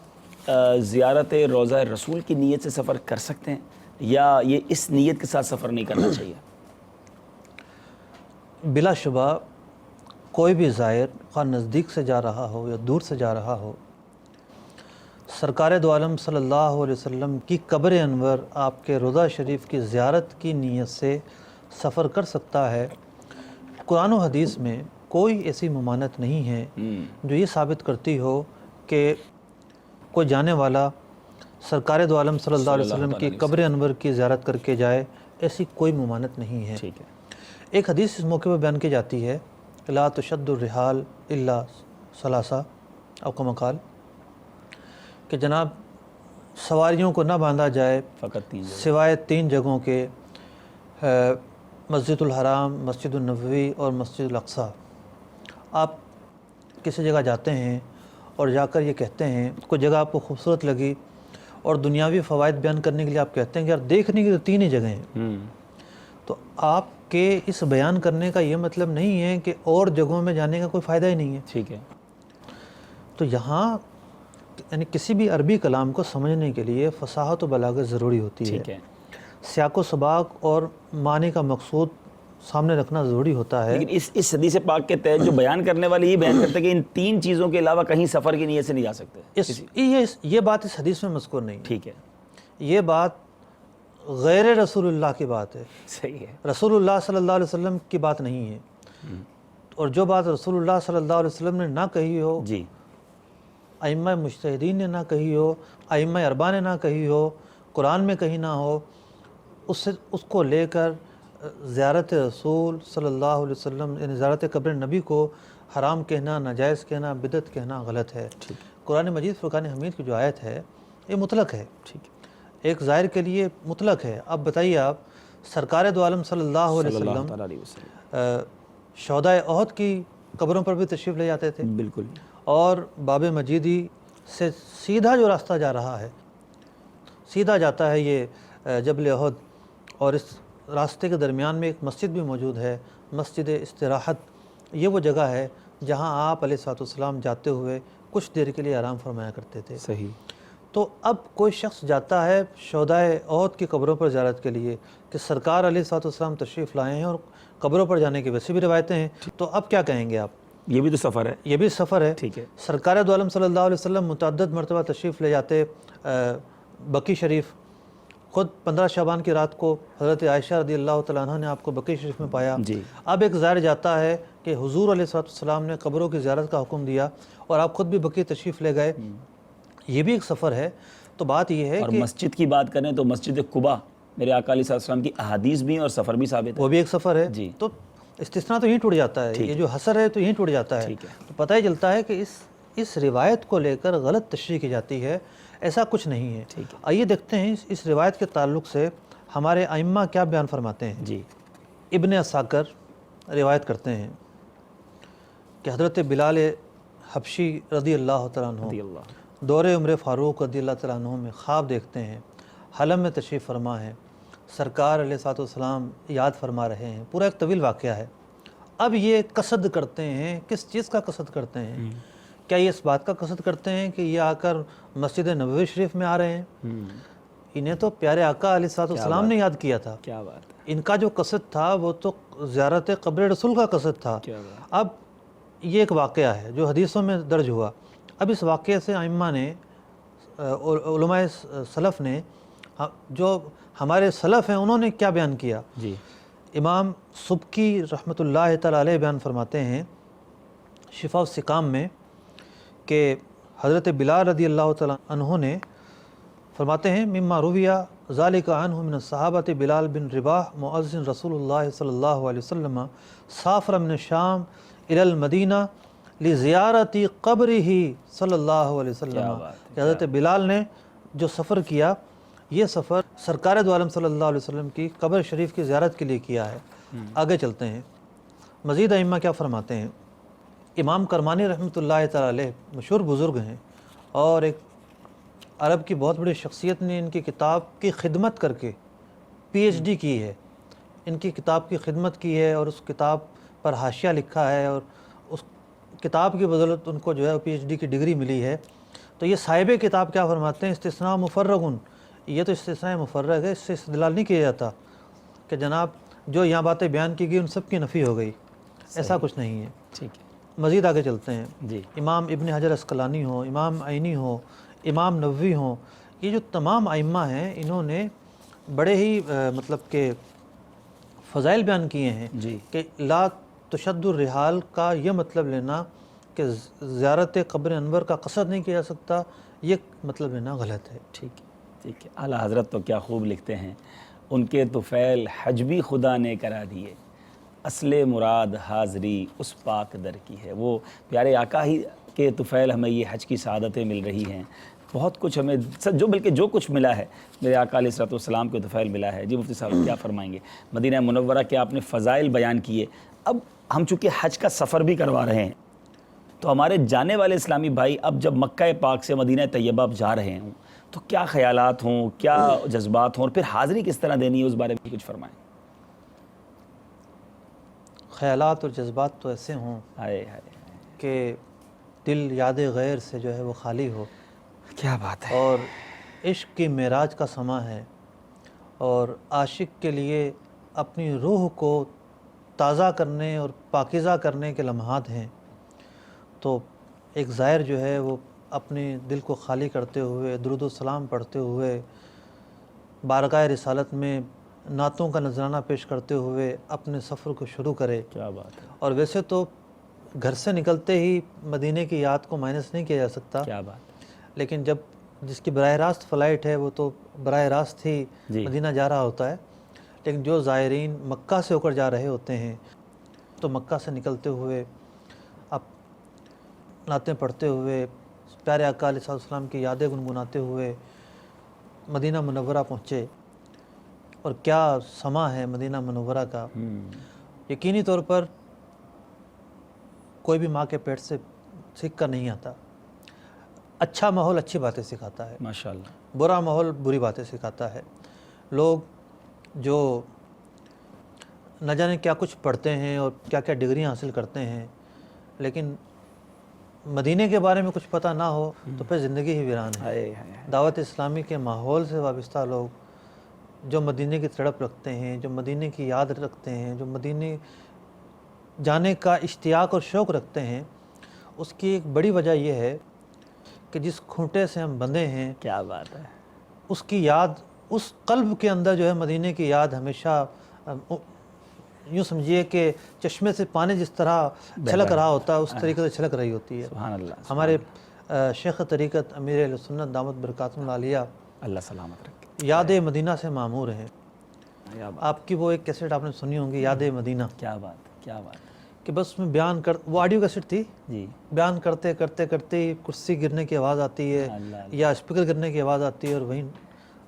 [SPEAKER 1] زیارت روضہ رسول کی نیت سے سفر کر سکتے ہیں، یا یہ اس نیت کے ساتھ سفر نہیں کرنا چاہیے؟
[SPEAKER 2] بلا شبہ کوئی بھی زائر خواہ نزدیک سے جا رہا ہو یا دور سے جا رہا ہو، سرکار دو عالم صلی اللہ علیہ وسلم کی قبر انور، آپ کے روضہ شریف کی زیارت کی نیت سے سفر کر سکتا ہے۔ قرآن و حدیث میں کوئی ایسی ممانعت نہیں ہے جو یہ ثابت کرتی ہو کہ کوئی جانے والا سرکار دو عالم صلی اللہ علیہ وسلم کی قبر انور کی زیارت کر کے جائے، ایسی کوئی ممانعت نہیں ہے۔
[SPEAKER 1] ٹھیک ہے۔
[SPEAKER 2] ایک حدیث اس موقع پہ بیان کی جاتی ہے، لا تشد الرحال الا ثلاثہ، او کما قال، کہ جناب سواریوں کو نہ باندھا جائے
[SPEAKER 1] فقط 3
[SPEAKER 2] سوائے 3 جگہوں کے، مسجد الحرام، مسجد النبوی اور مسجد الاقصی۔ آپ کسی جگہ جاتے ہیں اور جا کر یہ کہتے ہیں، کوئی جگہ آپ کو خوبصورت لگی اور دنیاوی فوائد بیان کرنے کے لیے آپ کہتے ہیں کہ یار دیکھنے کی تو 3 ہی جگہیں ہیں، تو آپ کے اس بیان کرنے کا یہ مطلب نہیں ہے کہ اور جگہوں میں جانے کا کوئی فائدہ ہی نہیں ہے۔
[SPEAKER 1] ٹھیک ہے۔
[SPEAKER 2] تو یہاں یعنی کسی بھی عربی کلام کو سمجھنے کے لیے فصاحت و بلاغت ضروری ہوتی ہے،
[SPEAKER 1] ٹھیک ہے،
[SPEAKER 2] سیاق و سباق اور معنی کا مقصود سامنے رکھنا ضروری ہوتا ہے۔
[SPEAKER 1] لیکن اس حدیث پاک کے تحت جو بیان کرنے والے یہ بیان کرتے ہیں کہ ان 3 چیزوں کے علاوہ کہیں سفر کی نیت سے نہیں جا سکتے،
[SPEAKER 2] یہ بات اس حدیث میں مذکور نہیں ہے۔
[SPEAKER 1] ٹھیک ہے،
[SPEAKER 2] یہ بات غیر رسول اللہ کی بات ہے،
[SPEAKER 1] صحیح ہے،
[SPEAKER 2] رسول اللہ صلی اللہ علیہ وسلم کی بات نہیں ہے۔ اور جو بات رسول اللہ صلی اللہ علیہ وسلم نے نہ کہی ہو،
[SPEAKER 1] جی،
[SPEAKER 2] ائمہ مجتہدین نے نہ کہی ہو، ائمہ اربعہ نے نہ کہی ہو، قرآن میں کہیں نہ ہو، اس کو لے کر زیارت رسول صلی اللہ علیہ وسلم یعنی زیارت قبر نبی کو حرام کہنا، ناجائز کہنا، بدعت کہنا غلط ہے۔ قرآن مجید فرقان حمید کی جو آیت ہے یہ مطلق ہے،
[SPEAKER 1] ٹھیک ہے،
[SPEAKER 2] ایک زائر کے لیے مطلق ہے۔ اب بتائیے آپ، سرکار دو عالم صلی اللہ علیہ وسلم شہداء احد کی قبروں پر بھی تشریف لے جاتے تھے،
[SPEAKER 1] بالکل،
[SPEAKER 2] اور باب مجیدی سے سیدھا جو راستہ جا رہا ہے، سیدھا جاتا ہے یہ جبل احد، اور اس راستے کے درمیان میں ایک مسجد بھی موجود ہے، مسجد استراحت۔ یہ وہ جگہ ہے جہاں آپ علیہ الصلوۃ والسلام جاتے ہوئے کچھ دیر کے لیے آرام فرمایا کرتے تھے۔
[SPEAKER 1] صحیح۔
[SPEAKER 2] تو اب کوئی شخص جاتا ہے شہداء احد کی قبروں پر زیارت کے لیے کہ سرکار علیہ الصلوۃ والسلام تشریف لائے ہیں، اور قبروں پر جانے کی ویسے بھی روایتیں ہیں، تو اب کیا کہیں گے آپ؟
[SPEAKER 1] یہ بھی تو سفر ہے،
[SPEAKER 2] یہ بھی سفر ہے۔
[SPEAKER 1] ٹھیک ہے،
[SPEAKER 2] سرکار دو عالم صلی اللہ علیہ وسلم متعدد مرتبہ تشریف لے جاتے بقی شریف۔ خود 15 شعبان کی رات کو حضرت عائشہ رضی اللہ تعالیٰ عنہ نے آپ کو بقی شریف میں پایا۔
[SPEAKER 1] جی،
[SPEAKER 2] اب ایک زائر جاتا ہے کہ حضور علیہ السلام نے قبروں کی زیارت کا حکم دیا اور آپ خود بھی بقی تشریف لے گئے، یہ بھی ایک سفر ہے۔ تو بات یہ ہے
[SPEAKER 1] اور
[SPEAKER 2] کہ
[SPEAKER 1] مسجد کی بات کریں تو مسجد قباء میرے آقا علیہ السلام کی احادیث بھی ہیں اور سفر بھی ثابت ہے،
[SPEAKER 2] وہ بھی ایک سفر ہے۔
[SPEAKER 1] جی،
[SPEAKER 2] تو استثناء تو یہیں ٹوٹ جاتا ہے، یہ جو حصر ہے تو یہیں ٹوٹ جاتا ہے۔
[SPEAKER 1] ٹھیک ہے،
[SPEAKER 2] تو پتہ ہی چلتا ہے کہ اس روایت کو لے کر غلط تشریح کی جاتی ہے، ایسا کچھ نہیں ہے۔
[SPEAKER 1] ٹھیک ہے،
[SPEAKER 2] آئیے دیکھتے ہیں اس روایت کے تعلق سے ہمارے ائمہ کیا بیان فرماتے ہیں۔
[SPEAKER 1] جی،
[SPEAKER 2] ابن عساکر روایت کرتے ہیں کہ حضرت بلال حبشی رضی اللہ تعالیٰ عنہ دور عمر فاروق رضی اللہ تعالیٰ عنہ میں خواب دیکھتے ہیں، حلم میں تشریف فرما ہے، سرکار علیہ الصلوۃ والسلام یاد فرما رہے ہیں، پورا ایک طویل واقعہ ہے۔ اب یہ قصد کرتے ہیں، کس چیز کا قصد کرتے ہیں؟ کیا یہ اس بات کا قصد کرتے ہیں کہ یہ آ کر مسجد نبوی شریف میں آ رہے ہیں؟ انہیں تو پیارے آقا علیہ الصلوۃ والسلام نے یاد کیا تھا۔
[SPEAKER 1] کیا بات ہے،
[SPEAKER 2] ان کا جو قصد تھا وہ تو زیارت قبر رسول کا قصد تھا۔ اب یہ ایک واقعہ ہے جو حدیثوں میں درج ہوا۔ اب اس واقعے سے ائمہ نے، علماء سلف نے، جو ہمارے سلف ہیں انہوں نے کیا بیان کیا؟
[SPEAKER 1] جی
[SPEAKER 2] امام سبکی رحمۃ اللہ تعالی علیہ بیان فرماتے ہیں شفاء السقام میں کہ حضرت بلال رضی اللہ تعالیٰ عنہ نے فرماتے ہیں مما رویہ ذالک عنہ من الصحابۃ بلال بن رباح مؤذن رسول اللہ صلی اللہ علیہ وسلم سافر من الشام الی المدینہ لزیارت قبرہ صلی اللہ علیہ وسلم، کہ حضرت بلال نے جو سفر کیا، یہ سفر سرکار دو عالم صلی اللہ علیہ وسلم کی قبر شریف کی زیارت کے لیے کیا ہے۔ آگے چلتے ہیں، مزید ائمہ کیا فرماتے ہیں۔ امام کرمانی رحمۃ اللہ تعالی علیہ مشہور بزرگ ہیں اور ایک عرب کی بہت بڑی شخصیت نے ان کی کتاب کی خدمت کر کے پی ایچ ڈی کی ہے، ان کی کتاب کی خدمت کی ہے اور اس کتاب پر حاشیہ لکھا ہے، اور اس کتاب کی بدولت ان کو جو ہے پی ایچ ڈی کی ڈگری ملی ہے۔ تو یہ صاحب کتاب کیا فرماتے ہیں، استثناء مفرغن، یہ تو استثناء مفرغ ہے، اس سے استدلال نہیں کیا جاتا کہ جناب جو یہاں باتیں بیان کی گئی ان سب کی نفی ہو گئی، ایسا کچھ نہیں ہے۔
[SPEAKER 1] ٹھیک ہے،
[SPEAKER 2] مزید آگے چلتے ہیں۔
[SPEAKER 1] جی
[SPEAKER 2] امام ابن حجر عسقلانی ہوں، امام عینی ہوں، امام نووی ہوں، یہ جو تمام ائمہ ہیں انہوں نے بڑے ہی مطلب کہ فضائل بیان کیے ہیں
[SPEAKER 1] جی
[SPEAKER 2] کہ لا تشد الرحال کا یہ مطلب لینا کہ زیارت قبر انور کا قصد نہیں کیا جا سکتا، یہ مطلب لینا غلط ہے۔
[SPEAKER 1] ٹھیک ہے، ٹھیک ہے۔ اعلیٰ حضرت تو کیا خوب لکھتے ہیں، ان کے طفیل حج بھی خدا نے کرا دیے، اصل مراد حاضری اس پاک در کی ہے۔ وہ پیارے آقا ہی کے طفیل ہمیں یہ حج کی سعادتیں مل رہی ہیں، بہت کچھ ہمیں بلکہ جو کچھ ملا ہے میرے آقا علیہ الصلوۃ والسلام کے طفیل ملا ہے۔ جی مفتی صاحب کیا فرمائیں گے؟ مدینہ منورہ کے آپ نے فضائل بیان کیے، اب ہم چونکہ حج کا سفر بھی کروا رہے ہیں تو ہمارے جانے والے اسلامی بھائی اب جب مکہ پاک سے مدینہ طیبہ اب جا رہے ہوں تو کیا خیالات ہوں، کیا جذبات ہوں، اور پھر حاضری کس طرح دینی ہے، اس بارے میں کچھ فرمائیں۔
[SPEAKER 2] خیالات اور جذبات تو ایسے ہوں کہ دل یاد غیر سے جو ہے وہ خالی ہو۔
[SPEAKER 1] کیا بات ہے،
[SPEAKER 2] اور عشق کی معراج کا سماں ہے، اور عاشق کے لیے اپنی روح کو تازہ کرنے اور پاکیزہ کرنے کے لمحات ہیں۔ تو ایک زائر جو ہے وہ اپنے دل کو خالی کرتے ہوئے درود و سلام پڑھتے ہوئے بارگاہ رسالت میں نعتوں کا نذرانہ پیش کرتے ہوئے اپنے سفر کو شروع کرے۔
[SPEAKER 1] کیا بات ہے،
[SPEAKER 2] اور ویسے تو گھر سے نکلتے ہی مدینے کی یاد کو مائنس نہیں کیا جا سکتا،
[SPEAKER 1] کیا بات ہے،
[SPEAKER 2] لیکن جب جس کی براہ راست فلائٹ ہے وہ تو براہ راست ہی
[SPEAKER 1] جی
[SPEAKER 2] مدینہ جا رہا ہوتا ہے، لیکن جو زائرین مکہ سے ہو کر جا رہے ہوتے ہیں تو مکہ سے نکلتے ہوئے اب نعتیں پڑھتے ہوئے پیارے آقا علیہ السلام کی یادیں گنگناتے ہوئے مدینہ منورہ پہنچے۔ اور کیا سما ہے مدینہ منورہ کا، یقینی طور پر کوئی بھی ماں کے پیٹ سے سیکھ کر نہیں آتا۔ اچھا ماحول اچھی باتیں سکھاتا ہے،
[SPEAKER 1] ماشاءاللہ،
[SPEAKER 2] برا ماحول بری باتیں سکھاتا ہے۔ لوگ جو نہ جانے کیا کچھ پڑھتے ہیں اور کیا کیا ڈگریاں حاصل کرتے ہیں، لیکن مدینے کے بارے میں کچھ پتہ نہ ہو تو پھر زندگی ہی ویران ہے۔ دعوت اسلامی کے ماحول سے وابستہ لوگ جو مدینے کی تڑپ رکھتے ہیں، جو مدینے کی یاد رکھتے ہیں، جو مدینے جانے کا اشتیاق اور شوق رکھتے ہیں، اس کی ایک بڑی وجہ یہ ہے کہ جس کھوٹے سے ہم بندھے ہیں،
[SPEAKER 1] کیا بات ہے،
[SPEAKER 2] اس کی یاد، اس قلب کے اندر جو ہے مدینے کی یاد ہمیشہ یوں سمجھیے کہ چشمے سے پانی جس طرح چھلک رہا ہوتا ہے اس طریقے سے چھلک رہی ہوتی ہے۔
[SPEAKER 1] سبحان اللہ،
[SPEAKER 2] ہمارے شیخ طریقت امیر اہل سنت دامت برکاتہم العالیہ
[SPEAKER 1] اللہ سلامت رکھے،
[SPEAKER 2] یاد مدینہ سے معمور ہیں۔ آپ کی وہ ایک کیسٹ آپ نے سنی ہوں گی، یاد مدینہ،
[SPEAKER 1] کیا بات، کیا بات،
[SPEAKER 2] کہ بس میں بیان وہ آڈیو کیسٹ تھی،
[SPEAKER 1] جی
[SPEAKER 2] بیان کرتے کرتے کرتے ہی کرسی گرنے کی آواز آتی ہے یا اسپیکر گرنے کی آواز آتی ہے اور وہیں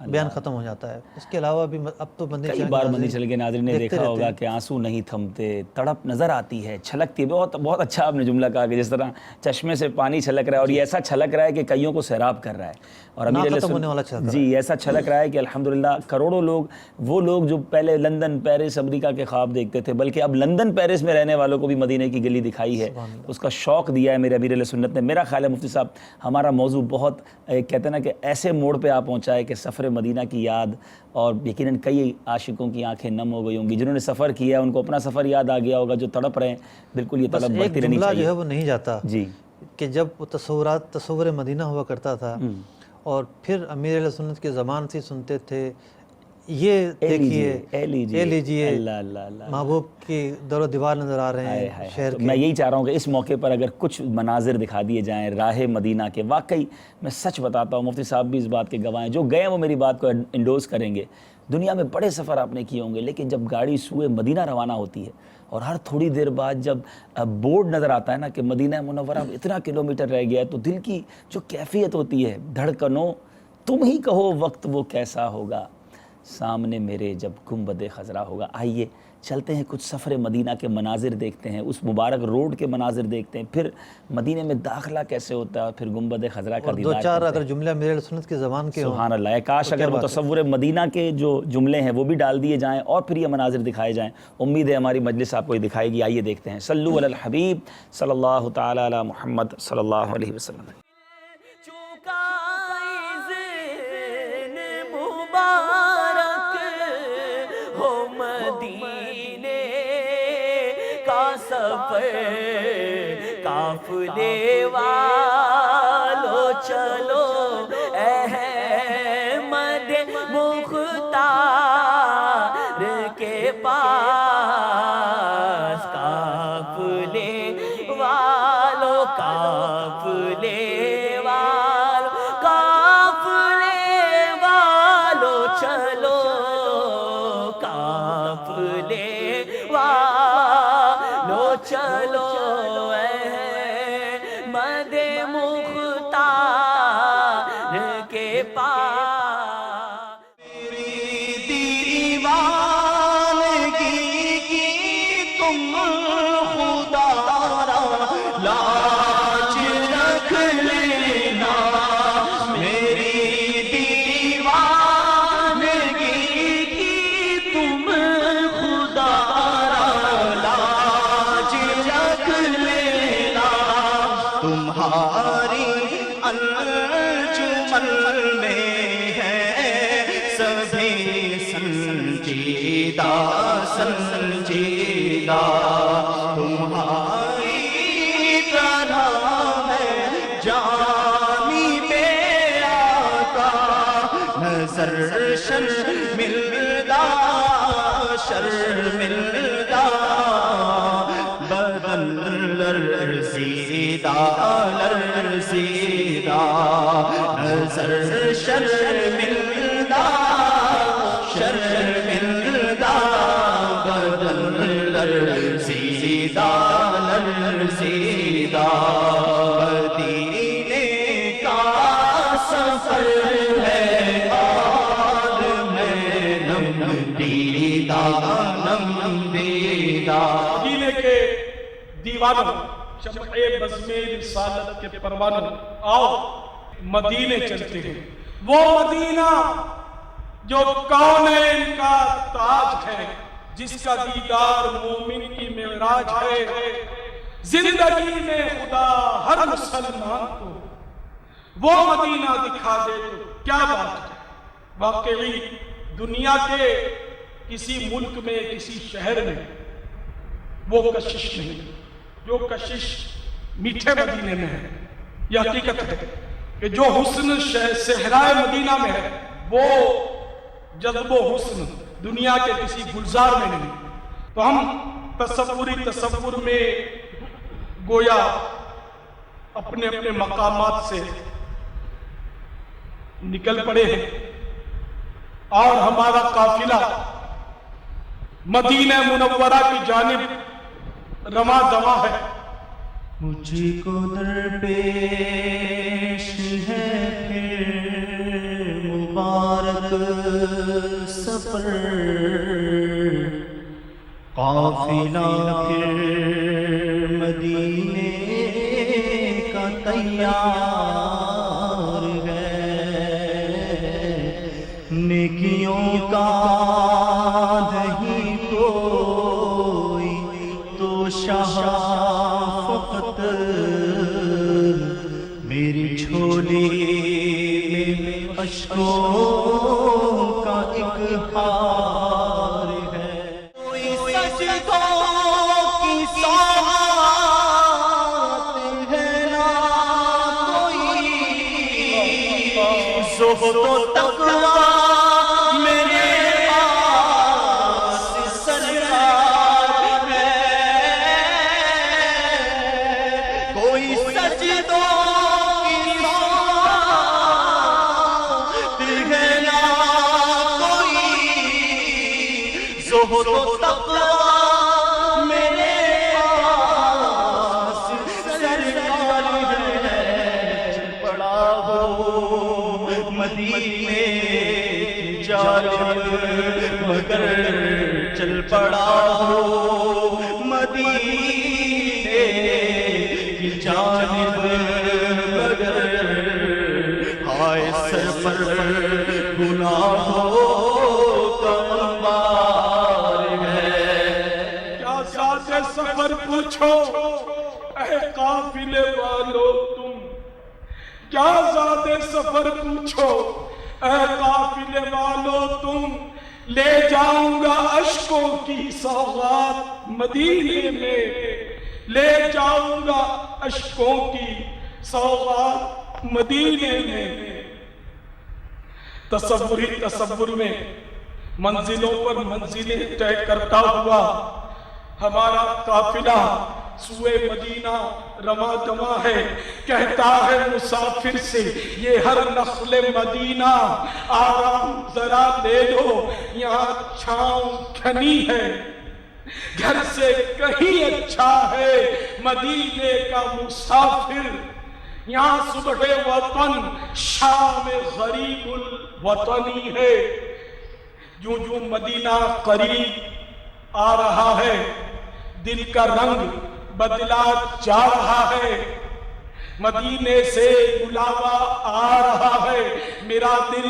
[SPEAKER 2] بیان ختم ہو جاتا ہے. اس کے علاوہ بھی اب تو مدنی
[SPEAKER 1] کئی بار مدنی چینل کے ناظرین نے دیکھا ہوگا کہ آنسو نہیں تھمتے، تڑپ نظر آتی ہے، چھلکتی ہے. بہت اچھا آپ نے جملہ کہا کہ جس طرح چشمے سے پانی چھلک رہا ہے، اور یہ ایسا چھلک رہا ہے کہ کئیوں کو سیراب کر رہا ہے. اور امیر علیہ السلام جی ایسا چھلک رہا ہے کہ الحمدللہ کروڑوں لوگ، وہ لوگ جو پہلے لندن، پیرس، امریکہ کے خواب دیکھتے تھے، بلکہ اب لندن، پیرس میں رہنے والوں کو بھی مدینے کی گلی دکھائی ہے، اس کا شوق دیا ہے میرے امیر علیہ سنت نے. میرا خیال ہے مفتی صاحب ہمارا موضوع بہت کہتے ہیں نا کہ ایسے موڑ پہ آپ پہنچا ہے کہ سفر مدینہ کی یاد، اور یقیناً کئی عاشقوں کی آنکھیں نم ہو گئی ہوں گی. جنہوں نے سفر کیا ہے ان کو اپنا سفر یاد آ گیا ہوگا، جو تڑپ رہے ہیں بالکل یہ طلب بڑھتی رہنی چاہیے.
[SPEAKER 2] جو ہے وہ نہیں جاتا
[SPEAKER 1] جی
[SPEAKER 2] کہ جب وہ تصور مدینہ ہوا کرتا تھا اور پھر امیر علیہ سنت کی زبان سے سنتے تھے، یہ دیکھیے اے لیجیے محبوب کی در و دیوار نظر آ رہے ہیں شہر کے.
[SPEAKER 1] میں یہی چاہ رہا ہوں کہ اس موقع پر اگر کچھ مناظر دکھا دیے جائیں راہ مدینہ کے. واقعی میں سچ بتاتا ہوں، مفتی صاحب بھی اس بات کے گواہ ہیں، جو گئے وہ میری بات کو انڈوز کریں گے. دنیا میں بڑے سفر آپ نے کیے ہوں گے، لیکن جب گاڑی سوئے مدینہ روانہ ہوتی ہے اور ہر تھوڑی دیر بعد جب بورڈ نظر آتا ہے نا کہ مدینہ منورہ اتنا کلومیٹر رہ گیا ہے، تو دل کی جو کیفیت ہوتی ہے، دھڑکنوں تم ہی کہو وقت وہ کیسا ہوگا، سامنے میرے جب گنبد خضرا ہوگا. آئیے چلتے ہیں، کچھ سفر مدینہ کے مناظر دیکھتے ہیں، اس مبارک روڈ کے مناظر دیکھتے ہیں، پھر مدینہ میں داخلہ کیسے ہوتا ہے، پھر گنبد خضرا کا دیدار.
[SPEAKER 2] دو چار اگر جملے میرے سنت کی زبان کے ہوں،
[SPEAKER 1] سبحان اللہ، کاش اگر وہ تصور مدینہ کے جو جملے ہیں وہ بھی ڈال دیے جائیں اور پھر یہ مناظر دکھائے جائیں. امید ہے ہماری مجلس آپ کو یہ دکھائے گی. آئیے دیکھتے ہیں. صلو علی الحبیب صلی اللہ تعالی علی محمد صلی اللہ علیہ وسلم.
[SPEAKER 3] قافلے والو چلو احمد مختار کے پاس. قافلے والو چلو قافلے والو چلو سنجیدہ تمہاری طرح ہے جانی بے آقا. نظر شرمندہ شرمندہ بدن لرزیدہ لرزیدہ. نظر شرمندہ شرمندہ بدن لرزیدہ لرزیدہ. مدینے کا سفر ہے اور میں نم دیدہ نم دیدہ.
[SPEAKER 4] مدینے کے دیوانوں، شمع بزم رسالت کے پروانوں، آؤ مدینے چلتے ہیں. وہ مدینہ جو کونین کا تاج ہے، جس کا دیدار مومن کی معراج ہے. زندگی میں خدا ہر مسلمان کو وہ مدینہ دکھا دے تو کیا بات ہے. واقعی دنیا کے کسی ملک میں، کسی شہر میں وہ کشش نہیں جو کشش میٹھے مدینے میں ہے. یہ حقیقت ہے کہ جو حسن صحرائے مدینہ میں ہے، وہ جذب و حسن دنیا کے کسی گلزار میں نہیں. تو ہم تصور میں گویا اپنے اپنے مقامات سے نکل پڑے ہیں اور ہمارا قافلہ مدینہ منورہ کی جانب رواں دواں ہے.
[SPEAKER 3] مجھ کو درپیش ہے پھر مبارک سفر قافلہ پھر مدینے کا تیار ہے، نیکیوں کا نہیں کوئی تو شاہ فقط میری جھولی میں اشکوں کا ایک ہار ہے، کوئی سجدوں کی ساعت ہے نہ کوئی زہد و تقویٰ میرے پاس سرکار ہے، کوئی سجدوں زہد و تقویٰ میرے پاس سرکار ہے، چل پڑا ہو مدینے جانب مگر چل پڑا ہو مدینے کی جانب مگر ہائے سر پر گناہوں کا
[SPEAKER 4] سفر پوچھو اے قافلے والو تم، کیا ذات سفر پوچھو اے قافلے والو تم، لے جاؤں گا اشکوں کی سوغات مدینے میں، لے جاؤں گا اشکوں کی سوغات مدینے میں۔ تصور میں منزلوں پر منزلیں طے کرتا ہوا ہمارا قافلہ سوئے مدینہ رواں دواں ہے، کہتا ہے مسافر سے یہ ہر نخل مدینہ آرام ذرا لے لو، یہاں چھاؤں کھنی ہے، گھر سے کہیں اچھا ہے مدینے کا مسافر، یہاں صبح وطن شام غریب الوطنی ہے، جو مدینہ قریب آ رہا ہے دل کا رنگ بدلا جا رہا ہے، مدینے سے بلاوا آ رہا ہے، میرا دل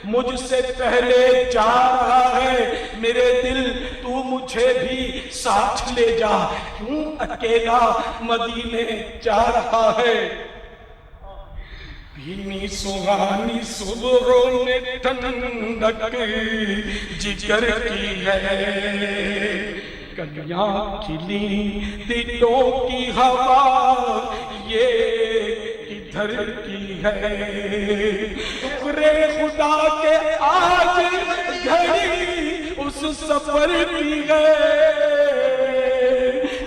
[SPEAKER 4] مجھ سے پہلے جا رہا ہے، میرے دل تو مجھے بھی ساتھ لے جا، کیوں اکیلا مدینے جا رہا ہے۔ بھینی سہانی صبحوں میں ٹھنڈک جگر کی ہے، کلیاں کھلی دلوں کی ہوا یہ کدھر کی ہے، شکرے خدا کے آج گھڑی اس سفر کی ہے،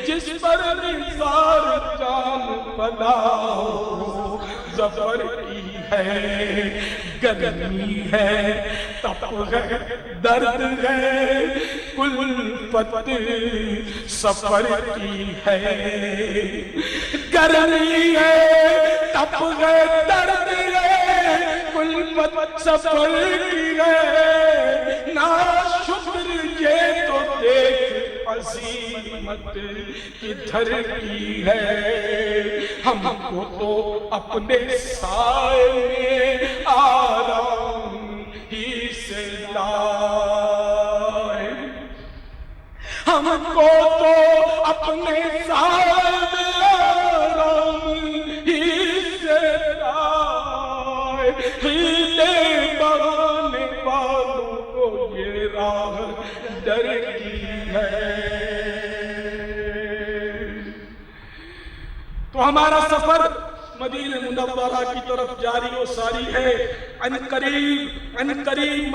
[SPEAKER 4] جس پر نثار جان فدا ظفر کی ہے، گرمی ہے تپ ہے درد ہے کلفت سفر کی ہے، گرمی ہے تپ ہے درد ہے کلفت سفر کی ہے، ناشکر یہ تو دیکھ عظیمت کدھر کی ہے، ہم کو تو اپنے سائے میں آرام ہی سے لائے، ہم کو تو اپنے سائے میں آرام ہی سے لائے، ہیلے بہانے والوں کو یہ راہ ڈر کی ہے۔ تو ہمارا سفر مدینہ منورہ کی طرف جاری و ساری ہے، ان قریب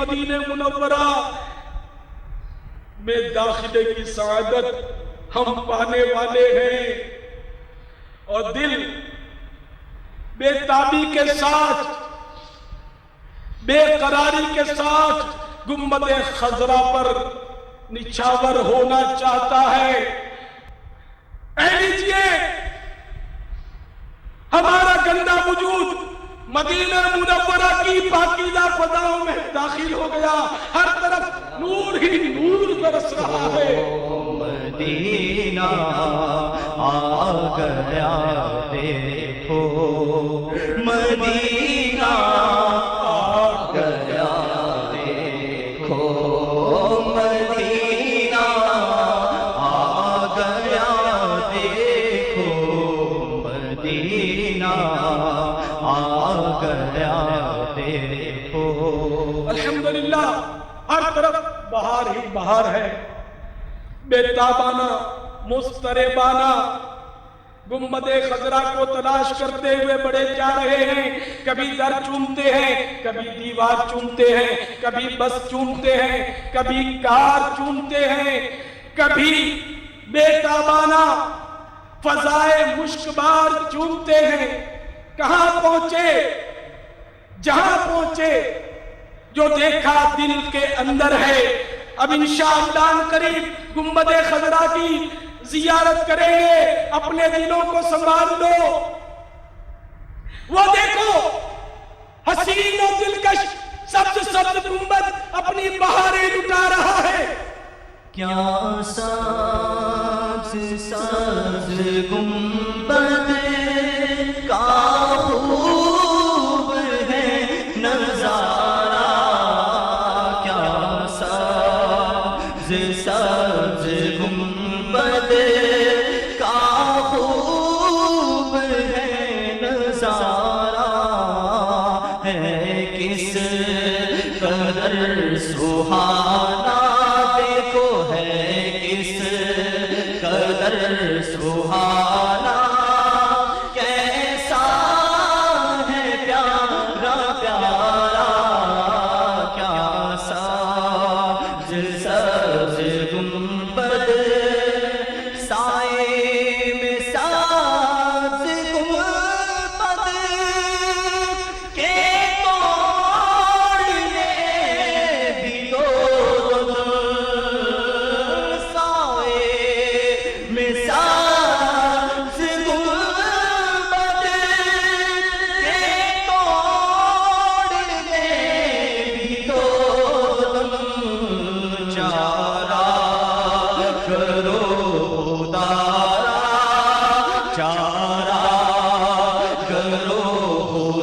[SPEAKER 4] مدینہ منورہ میں داخلے کی سعادت ہم پانے والے ہیں، اور دل بے تابی کے ساتھ بے قراری کے ساتھ گنبد خضرا پر نچھاور ہونا چاہتا ہے۔ اے لیجئے ہمارا گندا وجود مدینہ منورہ کی پاکیزہ فضاؤں میں داخل ہو گیا، ہر طرف نور ہی نور برس رہا ہے۔
[SPEAKER 3] مدینہ آ گیا دیکھو، مدینہ آ گیا دیکھو، مدینہ آ گیا دیکھو، مدینہ آ گیا دیکھو۔
[SPEAKER 4] الحمدللہ ہر طرف بہار ہی بہار ہے، بیتابانہ مضطربانہ گنبد خضرا کو تلاش کرتے ہوئے بڑے جا رہے ہیں، کبھی در چومتے ہیں، کبھی دیوار چومتے ہیں، کبھی بس چومتے ہیں، کبھی کار چومتے ہیں، کبھی بیتابانہ فضائے مشکبار چومتے ہیں۔ کہاں پہنچے؟ جہاں پہنچے جو دیکھا دل کے اندر ہے۔ اب انشاءاللہ قریب گنبد خضرا کی زیارت کریں گے، اپنے دلوں کو سنبھال لو۔ وہ دیکھو حسین و دلکش سبز سبز گنبد اپنی بہاریں لٹا رہا ہے۔
[SPEAKER 3] کیا سبز سبز گنبد کا خوب ہے نظارہ، کیا سبز سبز گنبد کا خوب ہے نظارہ، ہے کس قدر سہانا، دیکھو ہے کس قدر سہانا، کیسا ہے پیارا پیارا، کیا سبز سبز گنبد، سائے میں سبز گنبد کے توڑنے بھی تو سائے میں سبز گنبد کے توڑنے بھی تو چارہ کرو دارا، چارہ کرو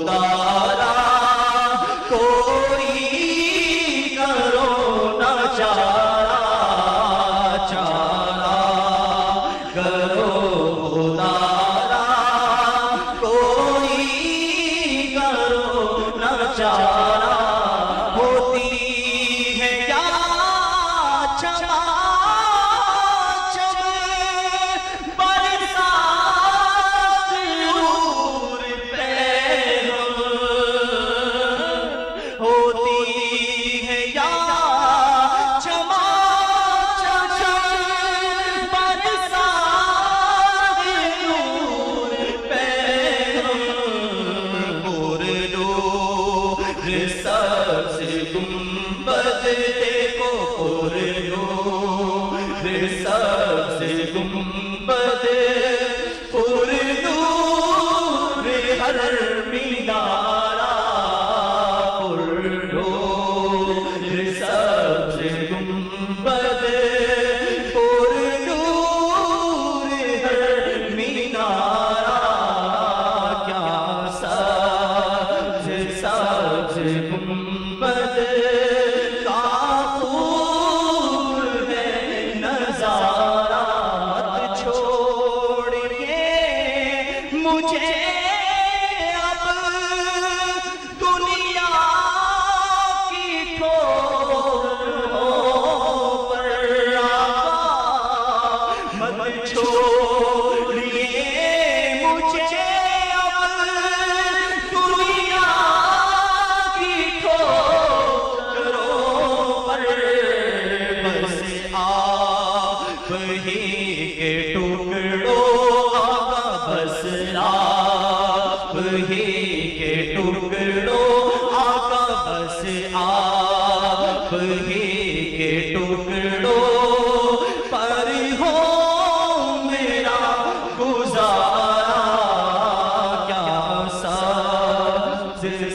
[SPEAKER 3] دارا، کوئی کرو نہ چارہ، چارہ کرو دارا، کوئی کرو نہ چارہ، ہوتی ہے کیا چما چم برسات نور پیغام، ہوتی ہے یا چما چم برسات نور پیغام، پردور سبز گنبد دیکھو، پردور سبز گنبد، پردور ہر مینارہ، پردور سبز گنبد، پردور ہر مینارہ، کیا سبز سبز گنبد کا خوب ہے نظارہ، مت چھوڑیے مجھے اب دنیا کی ٹھوکروں پر آقا، مت چھوڑیے مجھے اب دنیا کی ٹھوکروں پر، بس آپ ہی کے ٹکڑوں آقا، بس آپ ہی کے ٹکڑوں آقا، بس آپ ہی کے ٹکڑوں پر ہو میرا گزارا، کیا سبز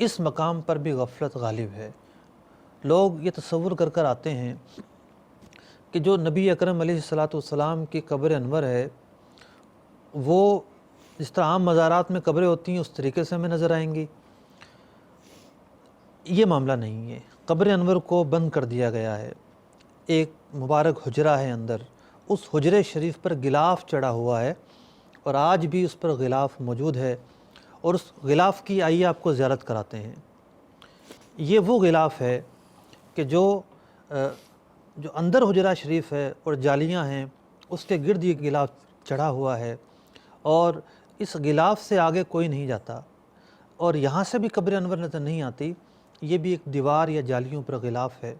[SPEAKER 2] اس مقام پر بھی غفلت غالب ہے۔ لوگ یہ تصور کر کر آتے ہیں کہ جو نبی اکرم علیہ الصلاۃ والسلام کی قبر انور ہے وہ جس طرح عام مزارات میں قبریں ہوتی ہیں اس طریقے سے ہمیں نظر آئیں گی۔ یہ معاملہ نہیں ہے۔ قبر انور کو بند کر دیا گیا ہے، ایک مبارک حجرہ ہے اندر، اس حجرے شریف پر غلاف چڑھا ہوا ہے اور آج بھی اس پر غلاف موجود ہے، اور اس غلاف کی آئیے آپ کو زیارت کراتے ہیں۔ یہ وہ غلاف ہے کہ جو اندر حجرہ شریف ہے اور جالیاں ہیں اس کے گرد یہ غلاف چڑھا ہوا ہے، اور اس غلاف سے آگے کوئی نہیں جاتا، اور یہاں سے بھی قبر انور نظر نہیں آتی۔ یہ بھی ایک دیوار یا جالیوں پر غلاف ہے۔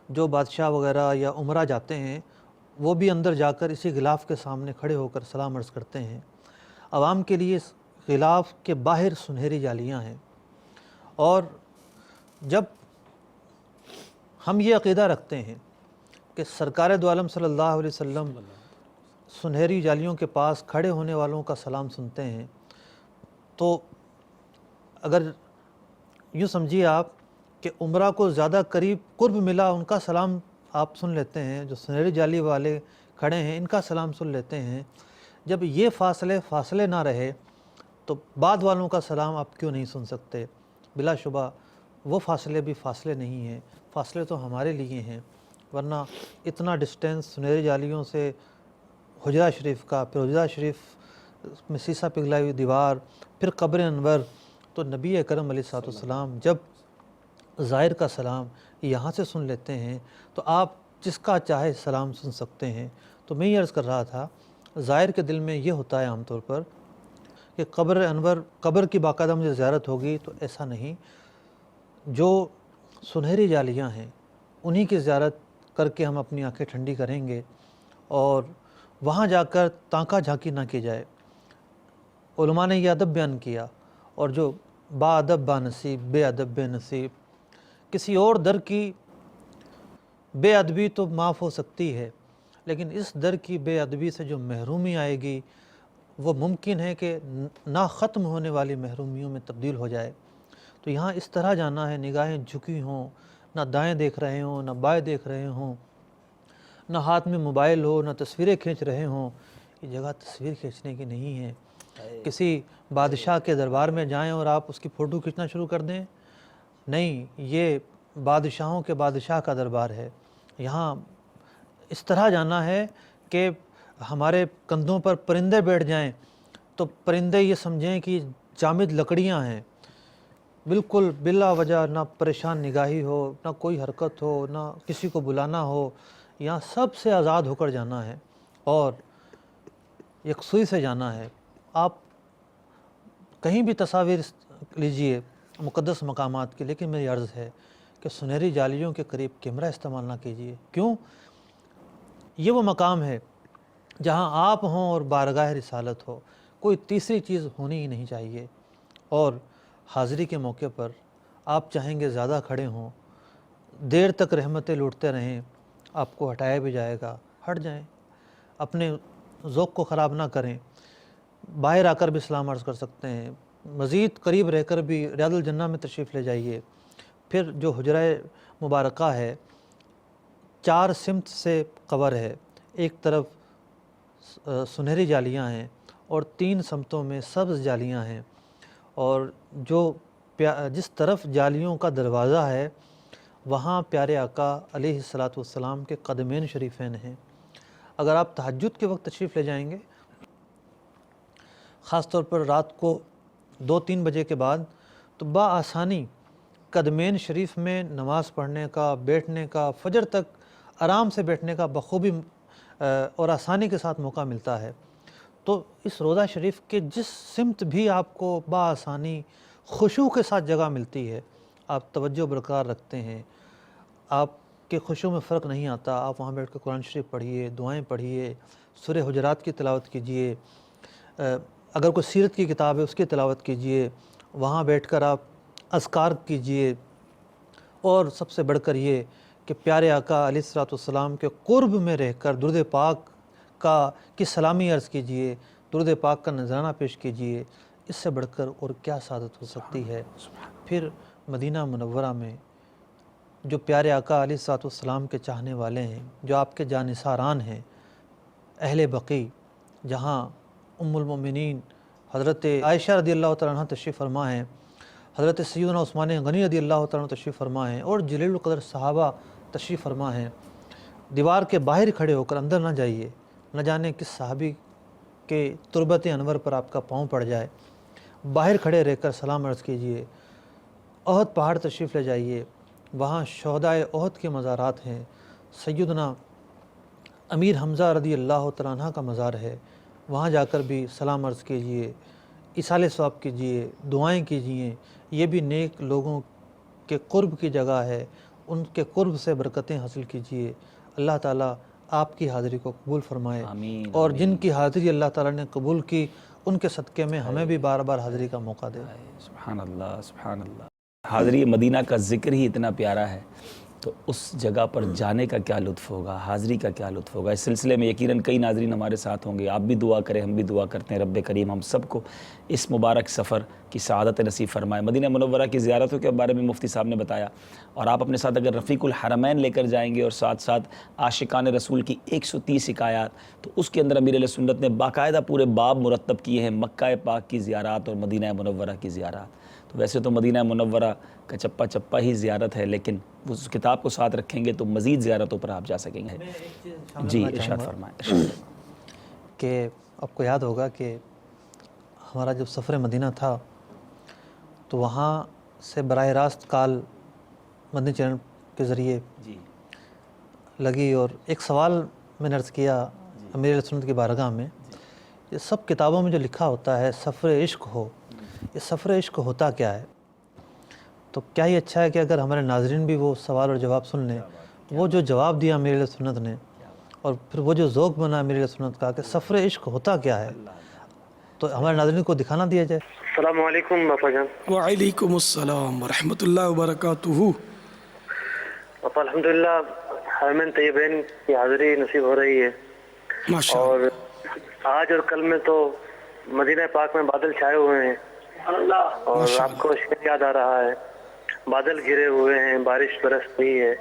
[SPEAKER 2] جو بادشاہ وغیرہ یا عمرہ جاتے ہیں وہ بھی اندر جا کر اسی غلاف کے سامنے کھڑے ہو کر سلام عرض کرتے ہیں۔ عوام کے لیے اس غلاف کے باہر سنہری جالیاں ہیں، اور جب ہم یہ عقیدہ رکھتے ہیں کہ سرکار دو عالم صلی اللہ علیہ وسلم سنہری جالیوں کے پاس کھڑے ہونے والوں کا سلام سنتے ہیں، تو اگر یوں سمجھیے آپ کہ عمرہ کو زیادہ قرب ملا ان کا سلام آپ سن لیتے ہیں، جو سنہری جالی والے کھڑے ہیں ان کا سلام سن لیتے ہیں۔ جب یہ فاصلے نہ رہے تو بعد والوں کا سلام آپ کیوں نہیں سن سکتے؟ بلا شبہ وہ فاصلے بھی فاصلے نہیں ہیں، فاصلے تو ہمارے لیے ہیں، ورنہ اتنا ڈسٹینس سنہری جالیوں سے حجرہ شریف کا، پھر حجرہ شریف میں سیسہ پگھلائی ہوئی دیوار، پھر قبر انور، تو نبی اکرم علیہ الصلوۃ والسلام جب زائر کا سلام یہاں سے سن لیتے ہیں تو آپ جس کا چاہے سلام سن سکتے ہیں۔ تو میں یہ عرض کر رہا تھا، زائر کے دل میں یہ ہوتا ہے عام طور پر کہ قبر انور، قبر کی باقاعدہ مجھے زیارت ہوگی، تو ایسا نہیں۔ جو سنہری جالیاں ہیں انہی کی زیارت کر کے ہم اپنی آنکھیں ٹھنڈی کریں گے، اور وہاں جا کر تانکا جھانکی نہ کی جائے۔ علماء نے یہ ادب بیان کیا، اور جو با ادب با نصیب، بے ادب بے نصیب، کسی اور در کی بے ادبی تو معاف ہو سکتی ہے، لیکن اس در کی بے ادبی سے جو محرومی آئے گی وہ ممکن ہے کہ نہ ختم ہونے والی محرومیوں میں تبدیل ہو جائے۔ تو یہاں اس طرح جانا ہے، نگاہیں جھکی ہوں، نہ دائیں دیکھ رہے ہوں نہ بائیں دیکھ رہے ہوں، نہ ہاتھ میں موبائل ہو نہ تصویریں کھینچ رہے ہوں۔ یہ جگہ تصویر کھینچنے کی نہیں ہے۔ کسی بادشاہ کے دربار میں جائیں اور آپ اس کی فوٹو کھینچنا شروع کر دیں، نہیں، یہ بادشاہوں کے بادشاہ کا دربار ہے۔ یہاں اس طرح جانا ہے کہ ہمارے کندھوں پر پرندے بیٹھ جائیں تو پرندے یہ سمجھیں کہ جامد لکڑیاں ہیں، بالکل بلا وجہ نہ پریشان نگاہی ہو، نہ کوئی حرکت ہو، نہ کسی کو بلانا ہو۔ یہاں سب سے آزاد ہو کر جانا ہے اور یکسوئی سے جانا ہے۔ آپ کہیں بھی تصاویر لیجئے مقدس مقامات کی، لیکن میری عرض ہے کہ سنہری جالیوں کے قریب کیمرہ استعمال نہ کیجیے۔ کیوں؟ یہ وہ مقام ہے جہاں آپ ہوں اور بارگاہ رسالت ہو، کوئی تیسری چیز ہونی ہی نہیں چاہیے۔ اور حاضری کے موقع پر آپ چاہیں گے زیادہ کھڑے ہوں، دیر تک رحمتیں لوٹتے رہیں، آپ کو ہٹایا بھی جائے گا، ہٹ جائیں، اپنے ذوق کو خراب نہ کریں۔ باہر آ کر بھی سلام عرض کر سکتے ہیں، مزید قریب رہ کر بھی ریاض الجنہ میں تشریف لے جائیے۔ پھر جو حجرہ مبارکہ ہے 4 سمت سے قبر ہے، ایک طرف سنہری جالیاں ہیں اور 3 سمتوں میں سبز جالیاں ہیں، اور جس طرف جالیوں کا دروازہ ہے وہاں پیارے آقا علیہ الصلاۃ والسلام کے قدمین شریفین ہیں۔ اگر آپ تہجد کے وقت تشریف لے جائیں گے، خاص طور پر رات کو 2-3 بجے کے بعد، تو بآسانی قدمین شریف میں نماز پڑھنے کا، بیٹھنے کا، فجر تک آرام سے بیٹھنے کا بخوبی اور آسانی کے ساتھ موقع ملتا ہے۔ تو اس روضہ شریف کے جس سمت بھی آپ کو بآسانی خشوع کے ساتھ جگہ ملتی ہے، آپ توجہ برقرار رکھتے ہیں، آپ کے خشوع میں فرق نہیں آتا، آپ وہاں بیٹھ کے قرآن شریف پڑھیے، دعائیں پڑھیے، سورہ حجرات کی تلاوت کیجیے، اگر کوئی سیرت کی کتاب ہے اس کی تلاوت کیجیے، وہاں بیٹھ کر آپ اذکار کیجیے، اور سب سے بڑھ کر یہ کہ پیارے آقا علیہ الصلوۃ والسلام کے قرب میں رہ کر درود پاک کی سلامی عرض کیجیے، درود پاک کا نذرانہ پیش کیجیے۔ اس سے بڑھ کر اور کیا سعادت ہو سکتی ہے؟ پھر مدینہ منورہ میں جو پیارے آقا علیہ الصلوۃ والسلام کے چاہنے والے ہیں، جو آپ کے جانثاران ہیں، اہل بقیع، جہاں ام المؤمنین حضرت عائشہ رضی اللہ تعالیٰ عنہ تشریف فرما ہیں، حضرت سیدنا عثمان غنی رضی اللہ تعالیٰ عنہ تشریف فرما ہیں، اور جلیل القدر صحابہ تشریف فرما ہیں، دیوار کے باہر کھڑے ہو کر اندر نہ جائیے، نہ جانے کس صحابی کے تربت انور پر آپ کا پاؤں پڑ جائے، باہر کھڑے رہ کر سلام عرض کیجئے، احد پہاڑ تشریف لے جائیے، وہاں شہدائے احد کے مزارات ہیں، سیدنا امیر حمزہ رضی اللہ تعالیٰ عنہ کا مزار ہے، وہاں جا کر بھی سلام عرض کیجئے، ایصال ثواب کیجئے، دعائیں کیجئے، یہ بھی نیک لوگوں کے قرب کی جگہ ہے، ان کے قرب سے برکتیں حاصل کیجئے۔ اللہ تعالیٰ آپ کی حاضری کو قبول فرمائے،
[SPEAKER 1] آمین،
[SPEAKER 2] اور جن کی حاضری اللہ تعالیٰ نے قبول کی ان کے صدقے میں ہمیں بھی بار بار حاضری کا موقع دے۔
[SPEAKER 1] سبحان اللہ، سبحان اللہ۔ حاضری مدینہ کا ذکر ہی اتنا پیارا ہے، تو اس جگہ پر جانے کا کیا لطف ہوگا، حاضری کا کیا لطف ہوگا۔ اس سلسلے میں یقیناً کئی ناظرین ہمارے ساتھ ہوں گے، آپ بھی دعا کریں، ہم بھی دعا کرتے ہیں، رب کریم ہم سب کو اس مبارک سفر کی سعادت نصیب فرمائے۔ مدینہ منورہ کی زیارتوں کے بارے میں مفتی صاحب نے بتایا، اور آپ اپنے ساتھ اگر رفیق الحرمین لے کر جائیں گے اور ساتھ ساتھ عاشقان رسول کی 130 حکایات، تو اس کے اندر امیر اہل سنت نے باقاعدہ پورے باب مرتب کیے ہیں مکہ پاک کی زیارات اور مدینہ منورہ کی زیارات۔ تو ویسے تو مدینہ منورہ کا چپا چپا ہی زیارت ہے، لیکن اس کتاب کو ساتھ رکھیں گے تو مزید زیارتوں پر آپ جا سکیں گے۔ جی ارشاد فرمائیں۔
[SPEAKER 2] کہ آپ کو یاد ہوگا کہ ہمارا جب سفر مدینہ تھا تو وہاں سے براہ راست کال مدنی چینل کے ذریعے لگی، اور ایک سوال میں نے عرض کیا امیر اہل سنت کی بارگاہ میں، یہ سب کتابوں میں جو لکھا ہوتا ہے سفر عشق ہو، یہ سفر عشق ہوتا کیا ہے؟ تو کیا ہی اچھا ہے کہ اگر ہمارے ناظرین بھی وہ سوال اور جواب سن لیں، وہ جو جواب دیا امیر اہل سنت نے، اور پھر وہ جو ذوق بنا امیر اہل سنت کا کہ سفر عشق ہوتا کیا ہے، تو ہمارے ناظرین کو دکھانا دیا جائے۔
[SPEAKER 5] السلام علیکم باپا جان۔
[SPEAKER 4] وعلیکم السلام ورحمۃ اللہ وبرکاتہ۔
[SPEAKER 5] باپا الحمدللہ حرمین طیبین کی حاضری نصیب ہو رہی ہے،
[SPEAKER 4] ماشاء
[SPEAKER 5] اور آج اور کل میں تو مدینہ پاک میں بادل چھائے ہوئے ہیں، اور آپ کو شعر یاد آ رہا ہے، بادل گھرے ہوئے ہیں، بارش برس رہی ہے،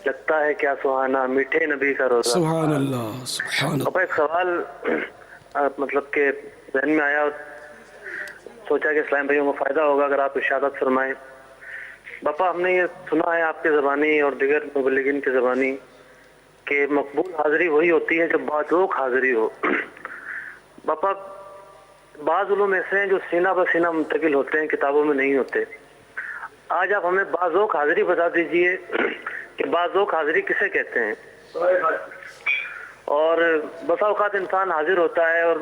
[SPEAKER 5] لگتا ہے کیا سہانا میٹھے نبی کا روزہ۔
[SPEAKER 4] سبحان اللہ، سبحان اللہ۔
[SPEAKER 5] باپا ایک سوال مطلب کہ ذہن میں آیا، سوچا کہ اسلام بھائیوں کو فائدہ ہوگا اگر آپ ارشادات فرمائیں۔ باپا ہم نے یہ سنا ہے آپ کی زبانی اور دیگر مبلغین کی زبانی کہ مقبول حاضری وہی ہوتی ہے جب باذوق حاضری ہو۔ باپا بعض علوم ایسے ہیں جو سینہ بہ سینہ منتقل ہوتے ہیں، کتابوں میں نہیں ہوتے۔ آج آپ ہمیں باذوق حاضری بتا دیجئے کہ باذوق حاضری کسے کہتے ہیں، اور بسا اوقات انسان حاضر ہوتا ہے اور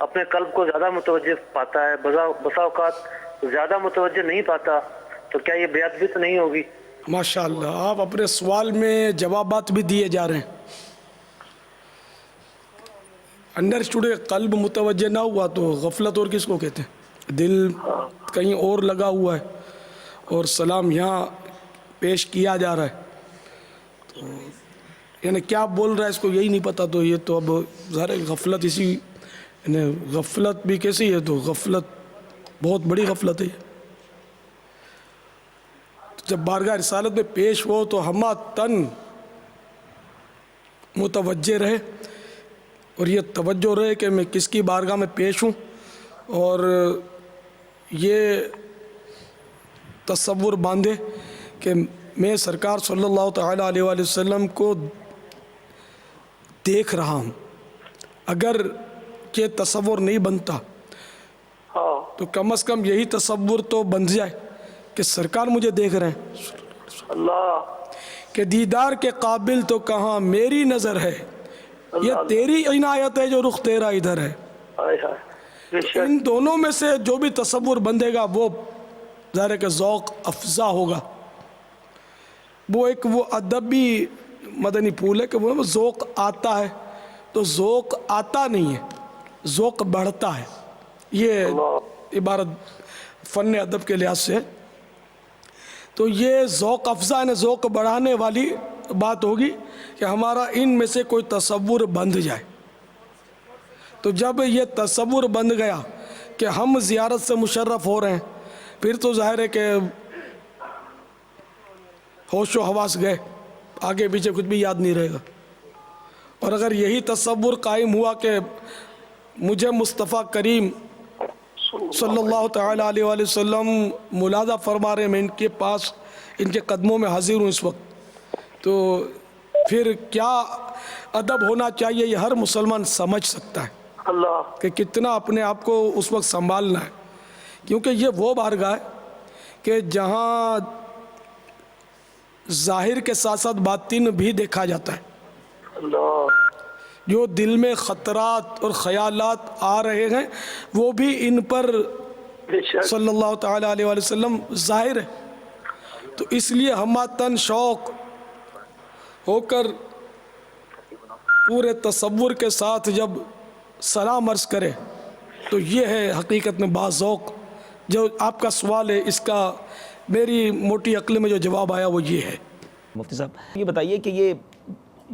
[SPEAKER 5] اپنے قلب کو زیادہ متوجہ پاتا ہے، بسا اوقات زیادہ متوجہ نہیں پاتا، تو کیا یہ بے ادبی تو نہیں ہوگی؟
[SPEAKER 4] ماشاء اللہ، آپ اپنے سوال میں جوابات بھی دیے جا رہے ہیں۔ انڈر اسٹوڈنٹ قلب متوجہ نہ ہوا تو غفلت اور کس کو کہتے ہیں؟ دل کہیں اور لگا ہوا ہے اور سلام یہاں پیش کیا جا رہا ہے، تو یعنی کیا بول رہا ہے اس کو یہی نہیں پتا، تو یہ تو اب ظاہر غفلت، اسی یعنی غفلت بھی کیسی ہے، تو غفلت بہت بڑی غفلت ہے۔ جب بارگاہ رسالت میں پیش ہو تو ہمہ تن متوجہ رہے، اور یہ توجہ رہے کہ میں کس کی بارگاہ میں پیش ہوں، اور یہ تصور باندھے کہ میں سرکار صلی اللہ تعالیٰ علیہ وآلہ وسلم کو دیکھ رہا ہوں۔ اگر یہ تصور نہیں بنتا تو کم از کم یہی تصور تو بن جائے کہ سرکار مجھے دیکھ رہے ہیں،
[SPEAKER 5] اللہ
[SPEAKER 4] کہ دیدار کے قابل تو کہاں میری نظر ہے، یہ تیری عنایت ہے جو رخ تیرا ادھر ہے۔ ان دونوں میں سے جو بھی تصور بندھے گا وہ ظاہر ہے کہ ذوق افزا ہوگا، وہ ایک وہ ادبی مدنی پھول ہے کہ وہ ذوق آتا ہے، تو ذوق آتا نہیں ہے، ذوق بڑھتا ہے۔ یہ عبارت فن ادب کے لحاظ سے، تو یہ ذوق افزا یعنی ذوق بڑھانے والی بات ہوگی کہ ہمارا ان میں سے کوئی تصور بندھ جائے۔ تو جب یہ تصور بندھ گیا کہ ہم زیارت سے مشرف ہو رہے ہیں، پھر تو ظاہر ہے کہ ہوش و حواس گئے، آگے پیچھے کچھ بھی یاد نہیں رہے گا۔ اور اگر یہی تصور قائم ہوا کہ مجھے مصطفیٰ کریم صلی اللہ تعالیٰ علیہ وآلہ وسلم ملاحظہ فرما رہے ہیں، میں ان کے پاس ان کے قدموں میں حاضر ہوں اس وقت، تو پھر کیا ادب ہونا چاہیے یہ ہر مسلمان سمجھ سکتا ہے کہ کتنا اپنے آپ کو اس وقت سنبھالنا ہے، کیونکہ یہ وہ بارگاہ ہے کہ جہاں ظاہر کے ساتھ ساتھ باطن بھی دیکھا جاتا ہے۔ جو دل میں خطرات اور خیالات آ رہے ہیں وہ بھی ان پر صلی اللہ تعالیٰ علیہ وآلہ وسلم ظاہر ہے، تو اس لیے ہماتن شوق ہو کر پورے تصور کے ساتھ جب سلام عرض کرے تو یہ ہے حقیقت میں باذوق جو آپ کا سوال ہے، اس کا میری موٹی عقل میں جو جواب آیا وہ یہ ہے۔
[SPEAKER 1] مفتی صاحب یہ بتائیے کہ یہ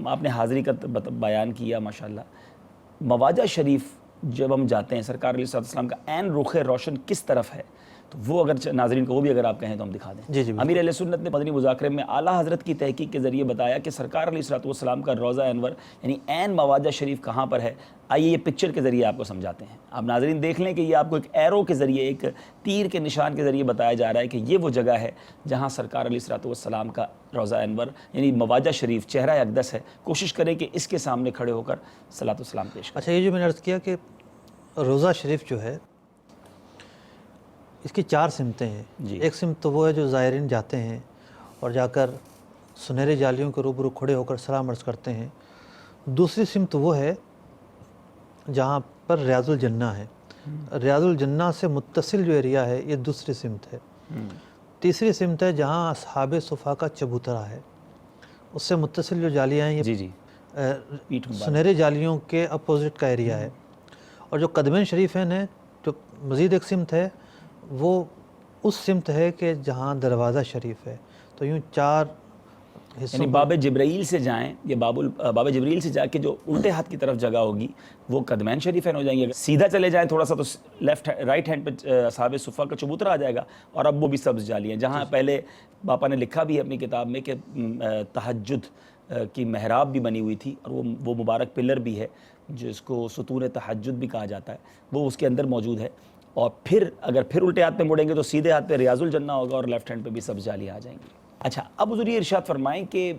[SPEAKER 1] آپ نے حاضری کا بیان کیا ماشاءاللہ، مواجہ شریف جب ہم جاتے ہیں سرکار علیہ السلام کا عین رخ روشن کس طرف ہے، تو وہ اگر ناظرین کو وہ بھی اگر آپ کہیں تو ہم دکھا دیں۔
[SPEAKER 2] جی
[SPEAKER 1] امیر اہل سنت نے مدنی مذاکرے میں اعلیٰ حضرت کی تحقیق کے ذریعے بتایا کہ سرکار علیہ السلام کا روضہ انور یعنی عین مواجہ شریف کہاں پر ہے۔ آئیے یہ پکچر کے ذریعے آپ کو سمجھاتے ہیں، آپ ناظرین دیکھ لیں کہ یہ آپ کو ایک ایرو کے ذریعے، ایک تیر کے نشان کے ذریعے بتایا جا رہا ہے کہ یہ وہ جگہ ہے جہاں سرکار علیہ السلام کا روضہ انور یعنی مواجہ شریف چہرہ اقدس ہے۔ کوشش کریں کہ اس کے سامنے کھڑے ہو کر صلاۃ والسلام پیش کریں۔
[SPEAKER 2] اچھا، یہ جو میں نے عرض کیا کہ روضہ شریف جو ہے اس کی 4 سمتیں ہیں۔ ایک سمت تو وہ ہے جو زائرین جاتے ہیں اور جا کر سنہری جالیوں کے روبرو کھڑے ہو کر سلام عرض کرتے ہیں۔ دوسری سمت وہ ہے جہاں پر ریاض الجنہ ہے، ریاض الجنہ سے متصل جو ایریا ہے یہ دوسری سمت ہے۔ تیسری سمت ہے جہاں اصحاب صفا کا چبوترا ہے، اس سے متصل جو جالیاں ہیں یہ سنہری جالیوں کے اپوزٹ کا ایریا ہے۔ اور جو قدمین شریفین ہے، جو مزید ایک سمت ہے، وہ اس سمت ہے کہ جہاں دروازہ شریف ہے۔ تو یوں 4 حصوں
[SPEAKER 1] یعنی باب جبرائیل سے جائیں، یہ باب جبرائیل سے جا کے جو الٹے ہاتھ کی طرف جگہ ہوگی وہ قدمین شریفین ہو جائیں گے۔ سیدھا چلے جائیں تھوڑا سا تو رائٹ ہینڈ پہ اصحاب صفا کا چبوترا آ جائے گا، اور اب وہ بھی سبز جالی ہیں جہاں پہلے باپا نے لکھا بھی ہے اپنی کتاب میں کہ تہجد کی محراب بھی بنی ہوئی تھی، اور وہ مبارک پلر بھی ہے جس کو ستون تہجد بھی کہا جاتا ہے، وہ اس کے اندر موجود ہے۔ اور پھر اگر پھر الٹے ہاتھ پہ مڑیں گے تو سیدھے ہاتھ پہ ریاض الجنہ ہوگا اور لیفٹ ہینڈ پہ بھی سبز جالیاں آ جائیں گی۔ اچھا، اب حضور یہ ارشاد فرمائیں کہ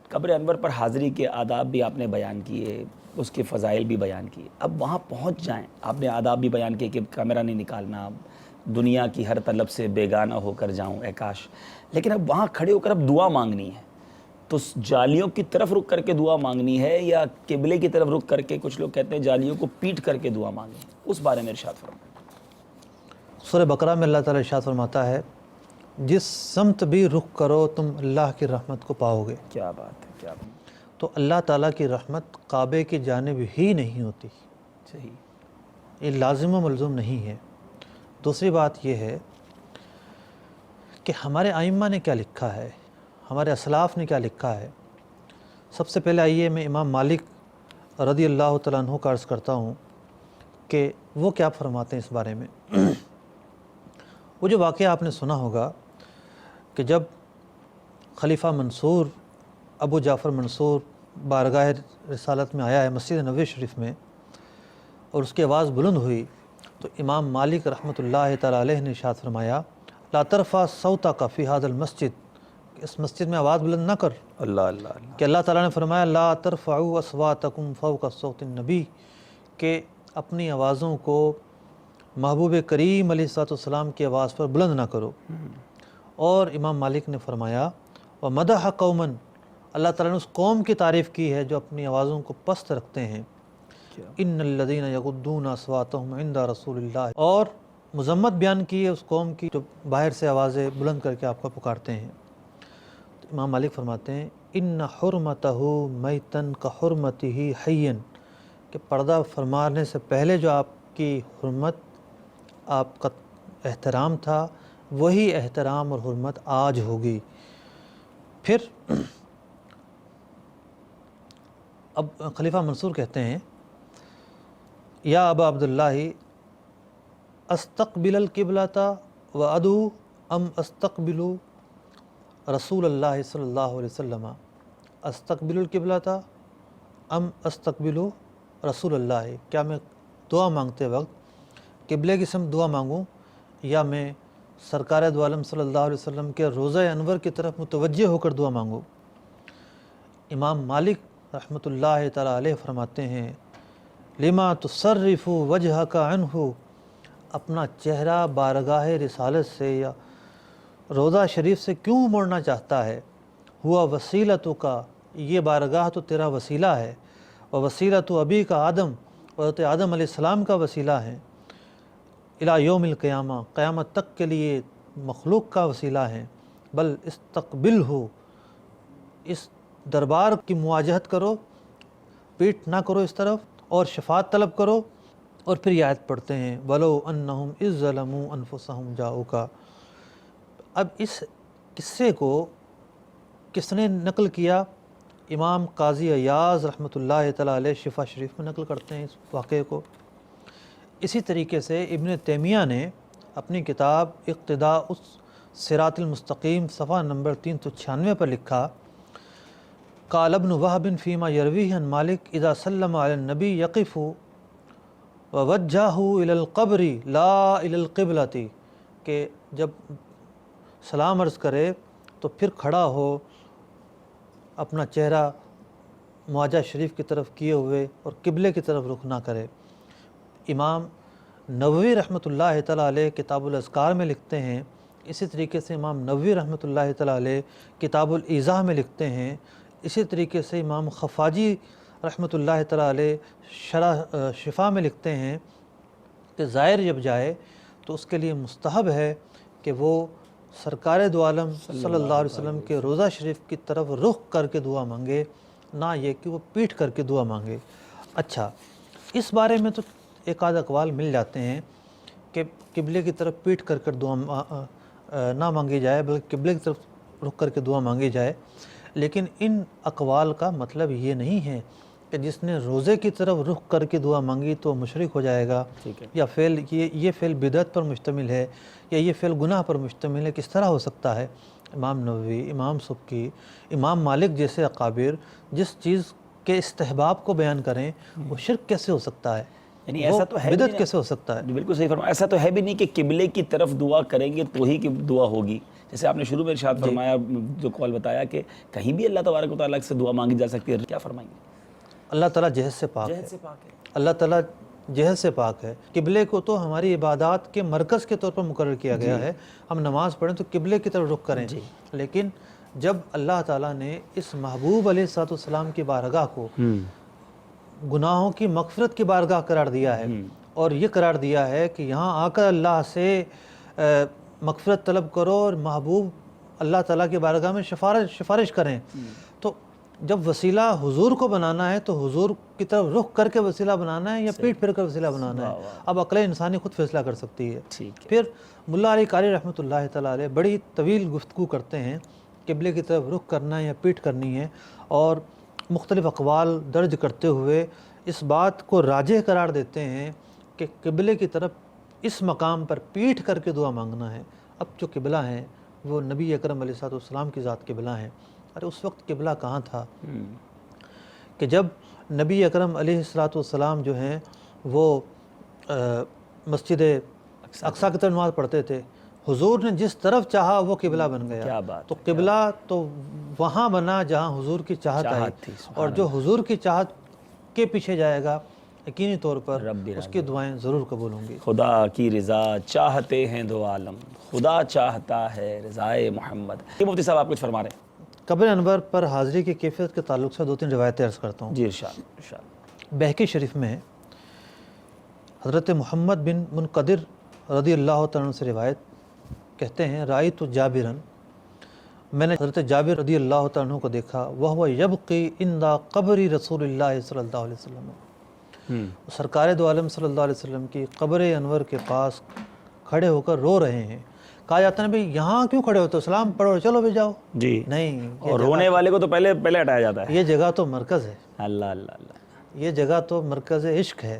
[SPEAKER 1] قبر انور پر حاضری کے آداب بھی آپ نے بیان کیے، اس کے فضائل بھی بیان کیے۔ اب وہاں پہنچ جائیں، آپ نے آداب بھی بیان کیے کہ کیمرہ نہیں نکالنا، دنیا کی ہر طلب سے بیگانہ ہو کر جاؤں اے کاش، لیکن اب وہاں کھڑے ہو کر اب دعا مانگنی ہے، تو جالیوں کی طرف رک کر کے دعا مانگنی ہے یا قبلے کی طرف رک کر کے؟ کچھ لوگ کہتے ہیں جالیوں کو پیٹ کر کے دعا مانگیں، اس بارے میں ارشاد فرمائیں۔
[SPEAKER 2] سورہ بقرہ میں اللہ تعالیٰ ارشاد فرماتا ہے جس سمت بھی رخ کرو تم اللہ کی رحمت کو پاؤ گے۔
[SPEAKER 1] کیا بات ہے، کیا بات ہے۔
[SPEAKER 2] تو اللہ تعالیٰ کی رحمت کعبے کی جانب ہی نہیں ہوتی،
[SPEAKER 1] صحیح،
[SPEAKER 2] یہ لازم و ملزوم نہیں ہے۔ دوسری بات یہ ہے کہ ہمارے ائمہ نے کیا لکھا ہے، ہمارے اسلاف نے کیا لکھا ہے۔ سب سے پہلے آئیے میں امام مالک رضی اللہ تعالیٰ عنہ کا عرض کرتا ہوں کہ وہ کیا فرماتے ہیں اس بارے میں۔ وہ جو واقعہ آپ نے سنا ہوگا کہ جب خلیفہ منصور ابو جعفر منصور بارگاہ رسالت میں آیا ہے مسجد نبوی شریف میں، اور اس کی آواز بلند ہوئی، تو امام مالک رحمۃ اللہ تعالیٰ علیہ نے ارشاد فرمایا لا ترفع صوتک فی ھذا المسجد، اس مسجد میں آواز بلند نہ کر۔
[SPEAKER 1] اللہ اللہ اللہ،
[SPEAKER 2] کہ اللہ تعالیٰ نے فرمایا لا ترفعوا اصواتکم فوق صوت النبی، کہ اپنی آوازوں کو محبوب کریم علیہ السلام کی آواز پر بلند نہ کرو۔ اور امام مالک نے فرمایا ومدح قوما، اللہ تعالیٰ نے اس قوم کی تعریف کی ہے جو اپنی آوازوں کو پست رکھتے ہیں، ان الذین یغضون اصواتهم عند رسول اللہ، اور مذمت بیان کی ہے اس قوم کی جو باہر سے آوازیں بلند کر کے آپ کو پکارتے ہیں۔ تو امام مالک فرماتے ہیں ان حرمتہ میتن کا حرمتہ حیا، کہ پردہ فرمانے سے پہلے جو آپ کی حرمت، آپ کا احترام تھا، وہی احترام اور حرمت آج ہوگی۔ پھر اب خلیفہ منصور کہتے ہیں یا ابا عبداللہ استقبل القبلۃ و ادعو ام استقبل رسول اللہ صلی اللہ علیہ وسلم، استقبل القبلۃ ام استقبل رسول اللہ، کیا میں دعا مانگتے وقت قبلے کی سمت دعا مانگوں یا میں سرکار دو عالم صلی اللہ علیہ وسلم کے روضہ انور کی طرف متوجہ ہو کر دعا مانگوں؟ امام مالک رحمۃ اللہ تعالی علیہ فرماتے ہیں لما تصرف وجہک عنہ، اپنا چہرہ بارگاہ رسالت سے یا روضہ شریف سے کیوں موڑنا چاہتا ہے؟ ہوا وسیلتک، یہ بارگاہ تو تیرا وسیلہ ہے، و وسیلۃ ابی کا آدم، حضرت آدم علیہ السلام کا وسیلہ ہے، الی یوم القیامہ، قیامت تک کے لیے مخلوق کا وسیلہ ہے، بل استقبل ہو، اس دربار کی مواجہت کرو، پیٹ نہ کرو اس طرف، اور شفاعت طلب کرو۔ اور پھر یہ آیت پڑھتے ہیں وَلَوْ أَنَّهُمْ إِذْ ظَلَمُوا أَنفُسَهُمْ جَاءُوكَ۔ اب اس قصے کو کس نے نقل کیا؟ امام قاضی عیاض رحمۃ اللہ تعالی علیہ شفا شریف میں نقل کرتے ہیں اس واقعے کو۔ اسی طریقے سے ابن تیمیہ نے اپنی کتاب اقتداء الصراط المستقیم صفحہ نمبر 396 پر لکھا قال ابن وہب فیما یرویہ عن مالک اذا سلم علی النبی یقف ووجہہ الی القبر لا الی القبلۃ، کہ جب سلام عرض کرے تو پھر کھڑا ہو اپنا چہرہ معاجہ شریف کی طرف کیے ہوئے اور قبلے کی طرف رخ نہ کرے۔ امام نووی رحمۃ اللہ تعالی علیہ کتاب الاذکار میں لکھتے ہیں، اسی طریقے سے امام نووی رحمۃ اللہ تعالی علیہ کتاب الایضاح میں لکھتے ہیں، اسی طریقے سے امام خفاجی رحمۃ اللہ تعالی علیہ شرح شفا میں لکھتے ہیں کہ زائر جب جائے تو اس کے لیے مستحب ہے کہ وہ سرکار دو عالم صلی اللہ علیہ وسلم کے روضہ شریف کی طرف رخ کر کے دعا مانگے، نہ یہ کہ وہ پیٹھ کر کے دعا مانگے۔ اچھا، اس بارے میں تو ایک آدھ اقوال مل جاتے ہیں کہ قبلے کی طرف پیٹھ کر کر دعا نہ مانگی جائے بلکہ قبلے کی طرف رخ کر کے دعا مانگی جائے، لیکن ان اقوال کا مطلب یہ نہیں ہے کہ جس نے روزے کی طرف رخ کر کے دعا مانگی تو مشرک ہو جائے گا، یا فعل یہ فعل بدعت پر مشتمل ہے یا یہ فعل گناہ پر مشتمل ہے۔ کس طرح ہو سکتا ہے؟ امام نووی، امام سبکی، امام مالک جیسے اکابر جس چیز کے استحباب کو بیان کریں وہ شرک کیسے ہو سکتا ہے؟
[SPEAKER 1] یعنی ایسا تو ہے
[SPEAKER 2] بدعت کیسے ہو سکتا ہے؟
[SPEAKER 1] بالکل صحیح فرمایا، ایسا تو ہے بھی نہیں کہ قبلے کی طرف دعا کریں گے تو ہی کہ دعا ہوگی۔ جیسے آپ نے شروع میں ارشاد فرمایا، جو قول بتایا کہ کہیں بھی اللہ تبارک و تعالیٰ سے دعا مانگی جا سکتی ہے، کیا فرمائیں گے؟
[SPEAKER 2] اللہ تعالیٰ جہد سے پاک ہے، اللہ تعالیٰ جہد سے پاک ہے۔ قبلے کو تو ہماری عبادات کے مرکز کے طور پر مقرر کیا گیا ہے، ہم نماز پڑھیں تو قبلے کی طرف رخ کریں، لیکن جب اللہ تعالیٰ نے اس محبوب علیہ الصلوۃ والسلام کی بارگاہ کو گناہوں کی مغفرت کی بارگاہ قرار دیا ہے اور یہ قرار دیا ہے کہ یہاں آ کر اللہ سے مغفرت طلب کرو اور محبوب اللہ تعالیٰ کی بارگاہ میں سفارش کریں، تو جب وسیلہ حضور کو بنانا ہے تو حضور کی طرف رخ کر کے وسیلہ بنانا ہے یا پیٹ پھر کر وسیلہ بنانا ہے؟ اب عقل انسانی خود فیصلہ کر سکتی ہے۔ پھر ملا علی قاری رحمۃ اللہ تعالیٰ علیہ بڑی طویل گفتگو کرتے ہیں قبلے کی طرف رخ کرنا ہے یا پیٹ کرنی ہے، اور مختلف اقوال درج کرتے ہوئے اس بات کو راجح قرار دیتے ہیں کہ قبلے کی طرف اس مقام پر پیٹھ کر کے دعا مانگنا ہے۔ اب جو قبلہ ہیں وہ نبی اکرم علیہ السلام کی ذات قبلہ ہیں۔ ارے اس وقت قبلہ کہاں تھا کہ جب نبی اکرم علیہ السلام جو ہیں وہ مسجد اقصیٰ کی طرف نماز پڑھتے تھے، حضور نے جس طرف چاہا وہ قبلہ بن گیا۔ تو قبلہ تو وہاں بنا جہاں حضور کی چاہت آئی، اور جو حضور کی چاہت کے پیچھے جائے گا یقینی طور پر اس کی دعائیں ضرور قبول ہوں گی۔
[SPEAKER 1] خدا کی رضا چاہتے ہیں دو عالم، خدا چاہتا ہے رضائے محمد۔ یہ مفتی صاحب آپ کچھ فرما رہے ہیں؟
[SPEAKER 2] قبر انور پر حاضری کی کیفیت کے تعلق سے 2-3 روایتیں عرض کرتا ہوں۔
[SPEAKER 1] جی ارشاد۔
[SPEAKER 2] بہقی شریف میں حضرت محمد بن منقدر رضی اللہ تعالیٰ عنہ سے روایت کہتے ہیں رأیت جابرا، میں نے حضرت جابر رضی اللہ تعالیٰ عنہ کو دیکھا، وَهُوَ يَبْقِي عِنْدَ قبر رسول اللہ صلی اللہ علیہ وسلم، سرکار دو عالم صلی اللہ علیہ وسلم کی قبر انور کے پاس کھڑے ہو کر رو رہے ہیں۔ کہا جاتا ہے بھئی یہاں کیوں کھڑے ہوتے ہو، سلام پڑھو چلو بھی جاؤ۔
[SPEAKER 1] جی
[SPEAKER 2] نہیں،
[SPEAKER 1] اور رونے والے کو تو پہلے ہٹایا جاتا ہے۔
[SPEAKER 2] یہ جگہ تو مرکز ہے،
[SPEAKER 1] اللہ اللہ اللہ،
[SPEAKER 2] یہ جگہ تو مرکز عشق ہے۔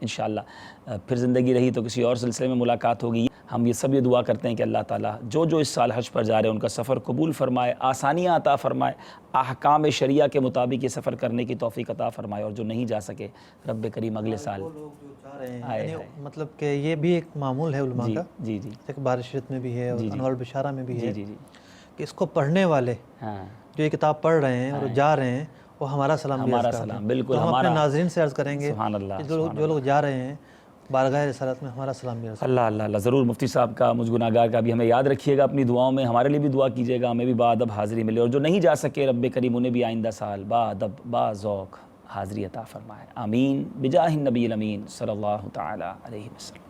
[SPEAKER 1] انشاءاللہ پھر زندگی رہی تو کسی اور سلسلے میں ملاقات ہوگی. ہم یہ سب یہ دعا کرتے ہیں کہ اللہ تعالیٰ جو اس سال حج پر جا رہے ہیں ان کا سفر قبول فرمائے, آسانیاں عطا فرمائے, احکام شریعہ کے مطابق یہ سفر کرنے کی توفیق عطا فرمائے, اور جو نہیں جا سکے رب کریم اگلے سال
[SPEAKER 2] مطلب کہ یہ بھی ایک معمول ہے علماء کا,
[SPEAKER 1] جی جی
[SPEAKER 2] ایک بارشت میں بھی ہے اور انوار البشارہ میں بھی ہے
[SPEAKER 1] جی جی
[SPEAKER 2] کہ اس کو پڑھنے والے جو یہ کتاب پڑھ رہے ہیں اور جا رہے ہیں وہ ہمارا سلام بھی عرض کرتے ہیں.
[SPEAKER 1] بالکل
[SPEAKER 2] ہم اپنے ناظرین سے عرض کریں گے
[SPEAKER 1] سبحان اللہ,
[SPEAKER 2] کہ جو لوگ جا رہے ہیں بارگاہ رسالت میں ہمارا سلام بھی عرض
[SPEAKER 1] اللہ اللہ اللہ. ضرور مفتی صاحب کا مجھ گناہگار کا بھی ہمیں یاد رکھیے گا اپنی دعاؤں میں, ہمارے لیے بھی دعا کیجیے گا, ہمیں بھی بادب حاضری ملے, اور جو نہیں جا سکے رب کریم انہیں بھی آئندہ سال بادب باذوق حاضری عطا فرمائے. آمین بجاہ النبی الامین صلی اللہ تعالی علیہ وسلم.